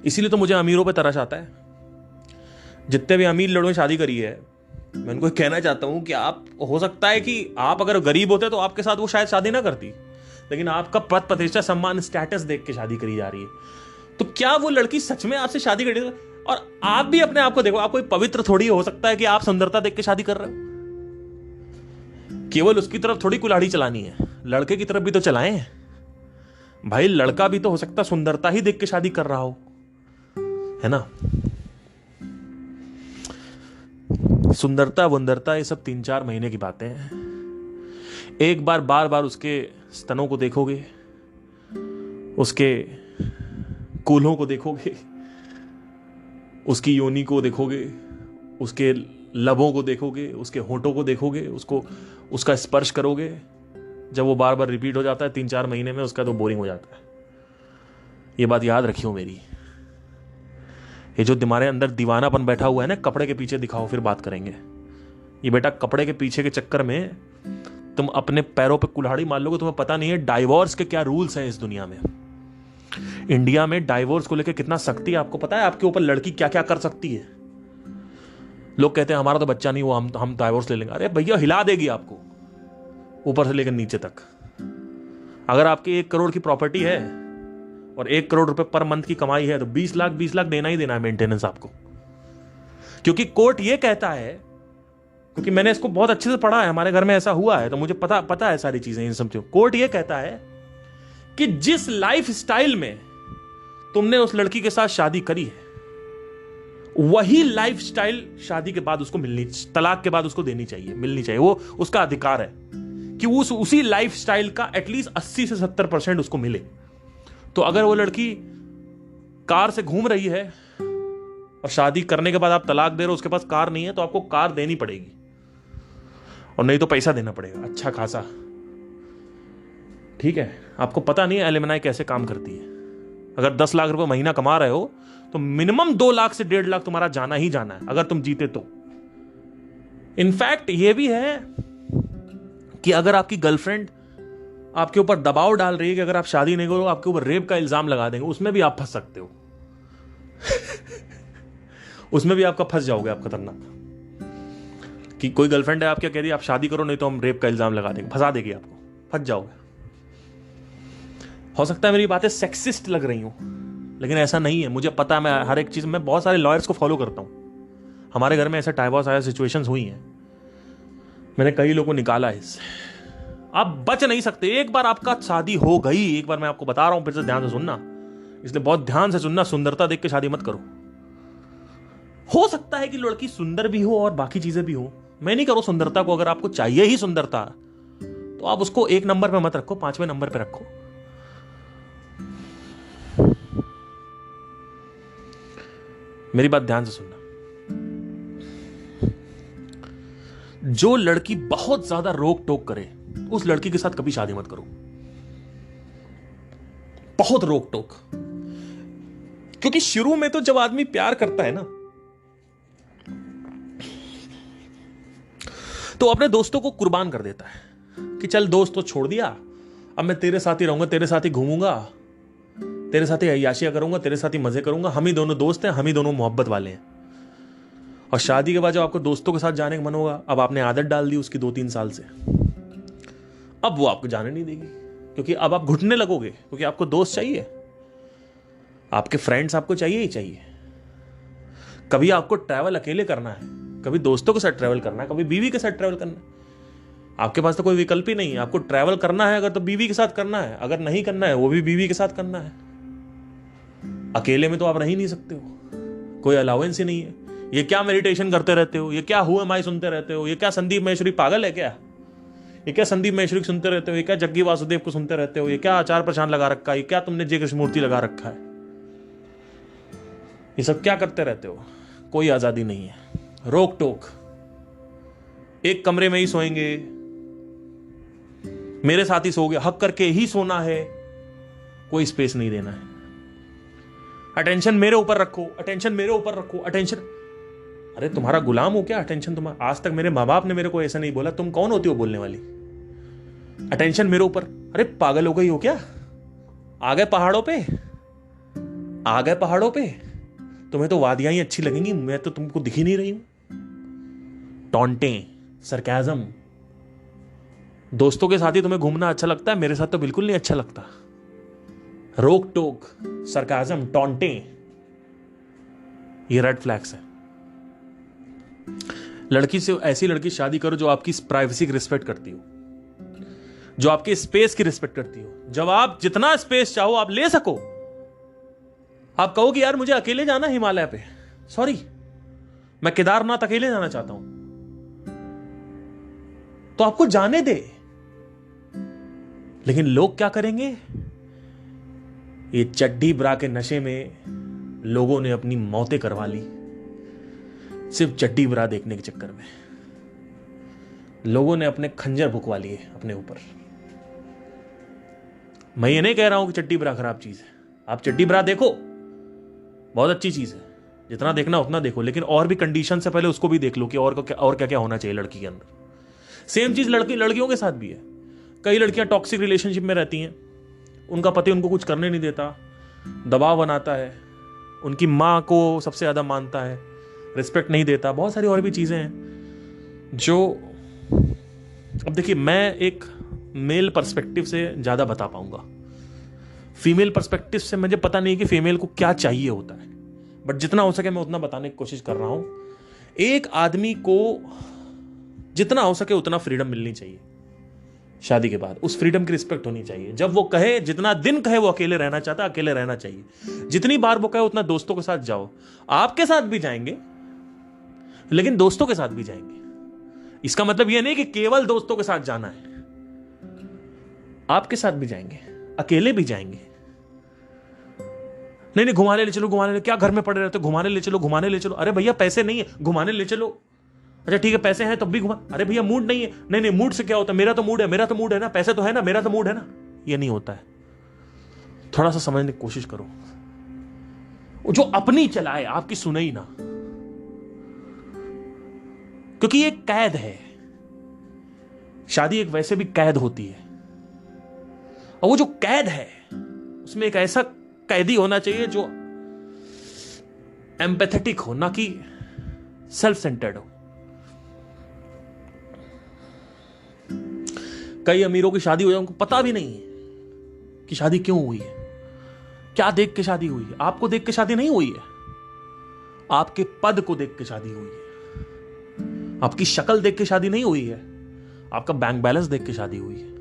A: इसीलिए तो मुझे अमीरों पे तरस आता है। जितने भी अमीर लोगों ने शादी करी है, मैं उनको कहना चाहता हूं कि आप, हो सकता है कि आप अगर गरीब होते तो आपके साथ वो शायद शादी ना करती, लेकिन आपका पद प्रतिष्ठा सम्मान स्टेटस देख के शादी करी जा रही है। तो क्या वो लड़की सच में आपसे शादी करेगी? और आप भी अपने आप को देखो, आप कोई पवित्र थोड़ी हो सकता है कि आप सुंदरता देख के शादी कर रहे हो। केवल उसकी तरफ थोड़ी कुल्हाड़ी चलानी है, लड़के की तरफ भी तो चलाएं भाई। लड़का भी तो हो सकता है सुंदरता ही देख के शादी कर रहा हो, है ना। सुंदरता वुंदरता ये सब 3-4 महीने की बातें हैं। एक बार बार बार उसके स्तनों को देखोगे, उसके कूल्हों को देखोगे, उसकी योनि को देखोगे, उसके लबों को देखोगे, उसके होठों को देखोगे, उसका स्पर्श करोगे। जब वो बार बार रिपीट हो जाता है 3-4 महीने में, उसका तो बोरिंग हो जाता है। ये बात याद रखियो मेरी। ये जो तुम्हारे अंदर दीवानापन बैठा हुआ है ना, कपड़े के पीछे दिखाओ फिर बात करेंगे। ये बेटा कपड़े के पीछे के चक्कर में तुम अपने पैरों पे कुल्हाड़ी मार लोगे। तुम्हें पता नहीं है डाइवोर्स के क्या रूल्स हैं इस दुनिया में। इंडिया में डाइवोर्स को लेकर कितना सख्ती है, आपको पता है? आपके ऊपर लड़की क्या क्या कर सकती है। लोग कहते हैं हमारा तो बच्चा नहीं हुआ, हम डाइवोर्स ले लेंगे। अरे भैया, हिला देगी आपको ऊपर से लेकर नीचे तक। अगर आपकी 1 करोड़ की प्रॉपर्टी है और 1 करोड़ रुपए पर मंथ की कमाई है तो 20 लाख देना ही देना है मेंटेनेंस आपको। क्योंकि कोर्ट ये कहता है, क्योंकि मैंने इसको बहुत अच्छे से पढ़ा है, हमारे घर में ऐसा हुआ है तो मुझे पता है सारी चीजें, इन सब चीजों। कोर्ट ये कहता है कि जिस लाइफ स्टाइल में तुमने उस लड़की के साथ शादी करी है, वही लाइफ स्टाइल शादी के बाद उसको मिलनी, तलाक के बाद उसको देनी चाहिए, मिलनी चाहिए। वो उसका अधिकार है कि उसी लाइफ स्टाइल का एटलीस्ट 80 से 70% उसको मिले। तो अगर वो लड़की कार से घूम रही है और शादी करने के बाद आप तलाक दे रहे हो, उसके पास कार नहीं है, तो आपको कार देनी पड़ेगी, और नहीं तो पैसा देना पड़ेगा अच्छा खासा। ठीक है? आपको पता नहीं है एलिमनाई कैसे काम करती है। अगर 10 लाख रुपए महीना कमा रहे हो तो मिनिमम 2 लाख से 1.5 लाख तुम्हारा जाना ही जाना है, अगर तुम जीते तो। इनफैक्ट ये भी है कि अगर आपकी गर्लफ्रेंड आपके ऊपर दबाव डाल रही है कि अगर आप शादी नहीं करो आपके ऊपर रेप का इल्जाम लगा देंगे, उसमें भी आप फंस सकते हो। उसमें भी आपका फंस जाओगे आप, खतरनाक। कि कोई गर्लफ्रेंड है आपके, कह रही है आप शादी करो नहीं तो हम रेप का इल्जाम लगा देंगे, फंसा देगी आपको, फंस जाओगे। हो सकता है मेरी बातें सेक्सिस्ट लग रही हूं, लेकिन ऐसा नहीं है। मुझे पता है, मैं हर एक चीज में बहुत सारे लॉयर्स को फॉलो करता हूं। हमारे घर में ऐसा डाइवोर्स आया सिचुएशंस हुई हैं, मैंने कई लोगों को निकाला है इससे। आप बच नहीं सकते। एक बार आपका शादी हो गई, एक बार मैं आपको बता रहा हूं, फिर से ध्यान से सुनना, इसलिए बहुत ध्यान से सुनना। सुंदरता देख के शादी मत करो। हो सकता है कि लड़की सुंदर भी हो और बाकी चीजें भी हो, मैं नहीं करो सुंदरता को। अगर आपको चाहिए ही सुंदरता तो आप उसको 1 नंबर पे मत रखो, 5वें नंबर पे रखो। मेरी बात ध्यान से सुनना। जो लड़की बहुत ज्यादा रोक टोक करे, उस लड़की के साथ कभी शादी मत करो। बहुत रोक टोक। क्योंकि शुरू में तो जब आदमी प्यार करता है ना, तो अपने दोस्तों को कुर्बान कर देता है कि चल दोस्त तो छोड़ दिया, अब मैं तेरे साथ ही रहूंगा, तेरे साथ ही घूमूंगा, तेरे साथ ही अय्याशियां करूंगा, तेरे साथ ही मजे करूंगा, हम ही दोनों दोस्त हैं, हम ही दोनों मोहब्बत वाले हैं। और शादी के बाद जब आपको दोस्तों के साथ जाने का मन होगा, अब आपने आदत डाल दी उसकी 2-3 साल से, अब वो आपको जाने नहीं देगी, क्योंकि अब आप घुटने लगोगे, क्योंकि आपको दोस्त चाहिए, आपके फ्रेंड्स आपको चाहिए ही चाहिए। कभी आपको ट्रैवल अकेले करना है, कभी दोस्तों के साथ ट्रैवल करना है, कभी बीवी के साथ ट्रैवल करना है। आपके पास तो कोई विकल्प ही नहीं है। आपको ट्रैवल करना है अगर तो बीवी के साथ करना है, अगर नहीं करना है वो भी बीवी के साथ करना है। अकेले में तो आप रह ही नहीं सकते हो, कोई अलाउंस ही नहीं है। ये क्या मेडिटेशन करते रहते हो, ये क्या हु एम आई सुनते रहते हो, ये क्या संदीप महेश्वरी पागल है क्या, ये क्या संदीप महेश्वरी सुनते रहते हो, ये क्या जग्गी वासुदेव को सुनते रहते हो, ये क्या आचार प्रशांत लगा रखा है, ये क्या तुमने जय कृष्णमूर्ति लगा रखा है, ये सब क्या करते रहते हो। कोई आजादी नहीं है, रोक टोक। एक कमरे में ही सोएंगे, मेरे साथ ही सो गया, हक करके ही सोना है, कोई स्पेस नहीं देना है। अटेंशन मेरे ऊपर रखो, अटेंशन मेरे ऊपर रखो, अटेंशन। अरे तुम्हारा गुलाम हो क्या अटेंशन तुम्हारा? आज तक मेरे माँ बाप ने मेरे को ऐसा नहीं बोला, तुम कौन होती हो बोलने वाली? अटेंशन मेरे ऊपर। अरे पागल हो गई हो क्या? आ गए पहाड़ों पे, आ गए पहाड़ों पे। तुम्हें तो वादियां ही अच्छी लगेंगी, मैं तो तुमको दिख ही नहीं रही हूं। टॉन्टें, सरकाज़म। दोस्तों के साथ ही तुम्हें घूमना अच्छा लगता है, मेरे साथ तो बिल्कुल नहीं अच्छा लगता। रोक टोक, सरकाज़म, टॉन्टें, ये रेड फ्लैग्स है। लड़की से ऐसी लड़की शादी करो जो आपकी प्राइवेसी की रिस्पेक्ट करती हो, जो आपके स्पेस की रिस्पेक्ट करती हो। जब आप जितना स्पेस चाहो आप ले सको। आप कहो कि यार मुझे अकेले जाना हिमालय पे, सॉरी मैं केदारनाथ अकेले जाना चाहता हूं, तो आपको जाने दे। लेकिन लोग क्या करेंगे? ये चड्डी ब्रा के नशे में लोगों ने अपनी मौतें करवा ली, सिर्फ चड्डी ब्रा देखने के चक्कर में। लोगों ने अपने खंजर भुकवा लिए अपने ऊपर। मैं ये नहीं कह रहा हूं कि चड्डी ब्रा खराब चीज है, आप चड्डी ब्रा देखो, बहुत अच्छी चीज है, जितना देखना उतना देखो, लेकिन और भी कंडीशन से पहले उसको भी देख लो कि और क्या क्या होना चाहिए लड़की के अंदर। सेम चीज लड़कियों के साथ भी है। कई लड़कियां टॉक्सिक रिलेशनशिप में रहती हैं, उनका पति उनको कुछ करने नहीं देता, दबाव बनाता है, उनकी माँ को सबसे ज़्यादा मानता है, रिस्पेक्ट नहीं देता, बहुत सारी और भी चीज़ें हैं जो, अब देखिए मैं एक मेल पर्सपेक्टिव से ज़्यादा बता पाऊंगा। फीमेल पर्सपेक्टिव से मुझे पता नहीं कि फीमेल को क्या चाहिए होता है, बट जितना हो सके मैं उतना बताने की कोशिश कर रहा हूं। एक आदमी को जितना हो सके उतना फ्रीडम मिलनी चाहिए शादी के बाद, उस फ्रीडम की रिस्पेक्ट होनी चाहिए। जब वो कहे, जितना दिन कहे वो अकेले रहना चाहता है, अकेले रहना चाहिए। जितनी बार वो कहे उतना दोस्तों के साथ जाओ, आपके साथ भी जाएंगे लेकिन दोस्तों के साथ भी जाएंगे। इसका मतलब यह नहीं कि केवल दोस्तों के साथ जाना है, आपके साथ भी जाएंगे, अकेले भी जाएंगे। नहीं घुमाने ले चलो, घुमाने ले, क्या घर में पड़े रहते, घुमाने ले चलो, घुमाने ले चलो। अरे भैया पैसे नहीं है, घुमाने ले चलो। अच्छा ठीक है पैसे हैं तब भी घुमा। अरे भैया मूड नहीं है, नहीं मूड से क्या होता है, मेरा तो मूड है, मेरा तो मूड है ना, पैसे तो है ना, मेरा तो मूड है ना। ये नहीं होता है, थोड़ा सा समझने की कोशिश करो। जो अपनी चलाए आपकी सुने ही ना, क्योंकि ये कैद है। शादी एक वैसे भी कैद होती है, और वो जो कैद है उसमें एक ऐसा कैदी होना चाहिए जो एम्पैथेटिक हो, ना कि सेल्फ सेंटर्ड हो। कई अमीरों की शादी हो जाए, उनको पता भी नहीं है कि शादी क्यों हुई है, क्या देख के शादी हुई है। आपको देख के शादी नहीं हुई है, आपके पद को देख के शादी हुई है, आपकी शक्ल देख के शादी नहीं हुई है, आपका बैंक बैलेंस देख के शादी हुई है।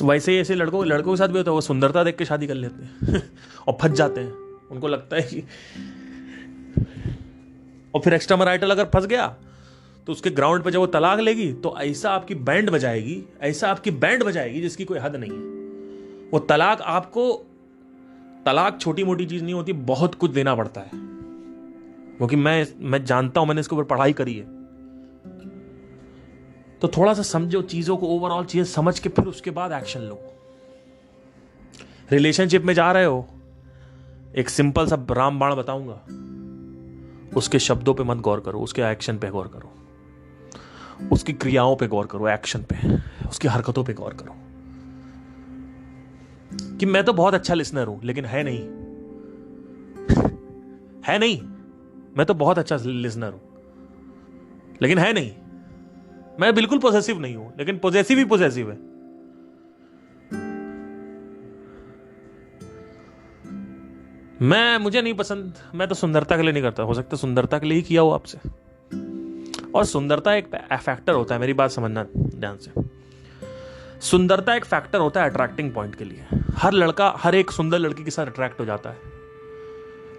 A: वैसे ही ऐसे लड़कों के साथ भी होता है, वो सुंदरता देख के शादी कर लेते हैं और फंस जाते हैं। उनको लगता है कि, और फिर एक्स्ट्रा मैरिटल अगर फंस गया तो उसके ग्राउंड पे जब वो तलाक लेगी तो ऐसा आपकी बैंड बजाएगी, ऐसा आपकी बैंड बजाएगी जिसकी कोई हद नहीं है। वो तलाक आपको, तलाक छोटी मोटी चीज नहीं होती, बहुत कुछ देना पड़ता है। क्योंकि मैं जानता हूं, मैंने इसके ऊपर पढ़ाई करी है। तो थोड़ा सा समझो चीजों को, ओवरऑल चीजें समझ के फिर उसके बाद एक्शन लो। रिलेशनशिप में जा रहे हो, एक सिंपल सा रामबाण बताऊंगा, उसके शब्दों पे मत गौर करो, उसके एक्शन पे गौर करो, उसकी क्रियाओं पे गौर करो, एक्शन पे, उसकी हरकतों पे गौर करो। कि मैं तो बहुत अच्छा लिसनर हूं, लेकिन है नहीं है नहीं, मैं तो बहुत अच्छा लिसनर हूं लेकिन है नहीं। मैं बिल्कुल पॉसेसिव नहीं हूं, लेकिन पॉसेसिव ही पॉसेसिव है। मुझे नहीं पसंद, मैं तो सुंदरता के लिए नहीं करता। हो सकता है सुंदरता के लिए ही किया हो आपसे, और सुंदरता एक फैक्टर होता है, मेरी बात समझना ध्यान से। सुंदरता एक फैक्टर होता है अट्रैक्टिंग पॉइंट के लिए। हर लड़का हर एक सुंदर लड़की के साथ अट्रैक्ट हो जाता है,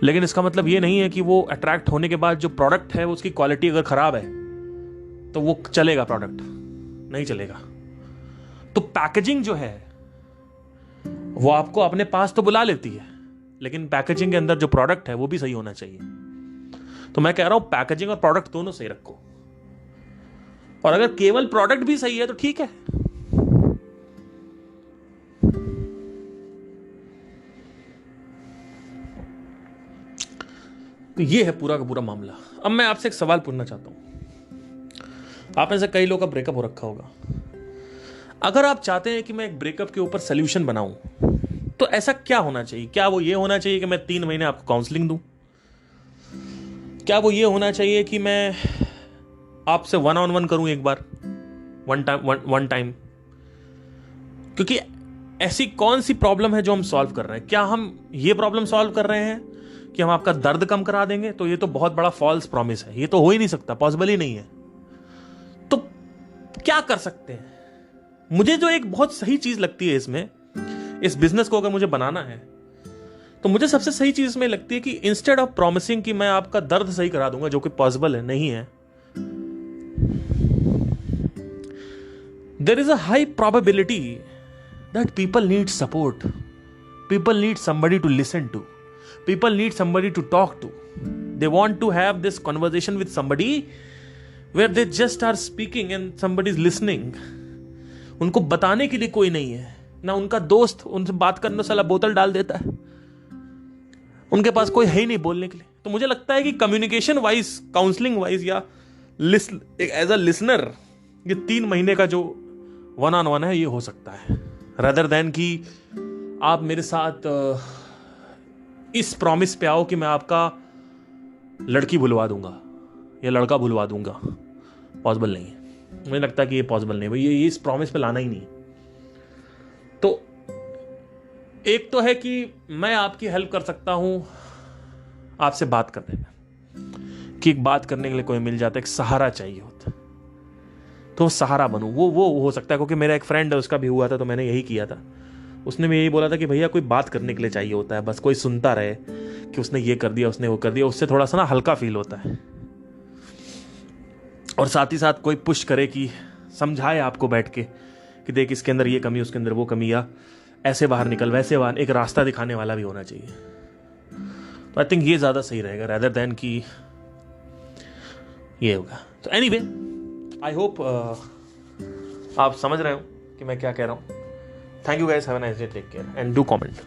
A: लेकिन इसका मतलब ये नहीं है कि वो अट्रैक्ट होने के बाद जो प्रोडक्ट है उसकी क्वालिटी अगर खराब है तो वो चलेगा, प्रोडक्ट नहीं चलेगा। तो पैकेजिंग जो है वो आपको अपने पास तो बुला लेती है, लेकिन पैकेजिंग के अंदर जो प्रोडक्ट है वो भी सही होना चाहिए। तो मैं कह रहा हूं पैकेजिंग और प्रोडक्ट दोनों सही रखो, और अगर केवल प्रोडक्ट भी सही है तो ठीक है। तो ये है पूरा का पूरा मामला। अब मैं आपसे एक सवाल पूछना चाहता हूं। आप में से कई लोग का ब्रेकअप हो रखा होगा। अगर आप चाहते हैं कि मैं एक ब्रेकअप के ऊपर सोल्यूशन बनाऊं, तो ऐसा क्या होना चाहिए? क्या वो ये होना चाहिए कि मैं 3 महीने आपको काउंसलिंग दूं? क्या वो ये होना चाहिए कि मैं आपसे 1-on-1 करूं एक बार, वन टाइम? क्योंकि ऐसी कौन सी प्रॉब्लम है जो हम सॉल्व कर रहे हैं? क्या हम ये प्रॉब्लम सॉल्व कर रहे हैं कि हम आपका दर्द कम करा देंगे? तो ये तो बहुत बड़ा फॉल्स प्रॉमिस है, ये तो हो ही नहीं सकता, पॉसिबल ही नहीं है। तो क्या कर सकते हैं? मुझे जो एक बहुत सही चीज लगती है इसमें, इस बिजनेस को अगर मुझे बनाना है, तो मुझे सबसे सही चीज इसमें लगती है कि इंस्टेड ऑफ प्रॉमिसिंग कि मैं आपका दर्द सही करा दूंगा, जो कि पॉसिबल है नहीं है, there is a high probability that people need support, people need somebody to listen to, people need somebody to talk to. They want to have this conversation with somebody where they just are speaking and somebody is listening. उनको बताने के लिए कोई नहीं है ना, उनका दोस्त उनसे बात करने साला बोतल डाल देता है, उनके पास कोई है ही नहीं बोलने के लिए। तो मुझे लगता है कि कम्युनिकेशन वाइज, काउंसलिंग वाइज, या एज अ लिसनर, ये 3 महीने का जो 1-on-1 है ये हो सकता है, रादर देन कि आप मेरे साथ इस प्रॉमिस पे आओ कि मैं आपका लड़की भुलवा दूंगा या लड़का भुलवा दूंगा। पॉसिबल नहीं है, मुझे लगता है कि ये पॉसिबल नहीं है भाई, ये इस प्रॉमिस पे लाना ही नहीं। तो एक तो है कि मैं आपकी हेल्प कर सकता हूं आपसे बात करने में, कि एक बात करने के लिए कोई मिल जाता है, एक सहारा चाहिए होता, तो वो सहारा बनूं। वो हो सकता है, क्योंकि मेरा एक फ्रेंड है, उसका भी हुआ था, तो मैंने यही किया था। उसने भी यही बोला था कि भैया कोई बात करने के लिए चाहिए होता है, बस कोई सुनता रहे कि उसने ये कर दिया, उसने वो कर दिया, उससे थोड़ा सा ना हल्का फील होता है। और साथ ही साथ कोई पुश करे, कि समझाए आपको बैठ के कि देख इसके अंदर ये कमी, उसके अंदर वो कमी, या ऐसे बाहर निकल, वैसे बाहर, एक रास्ता दिखाने वाला भी होना चाहिए। तो आई थिंक ये ज्यादा सही रहेगा रेदर देन कि ये होगा। तो एनीवे, आई होप आप समझ रहे हो कि मैं क्या कह रहा हूं। Thank you guys, have a nice day, take care and do comment.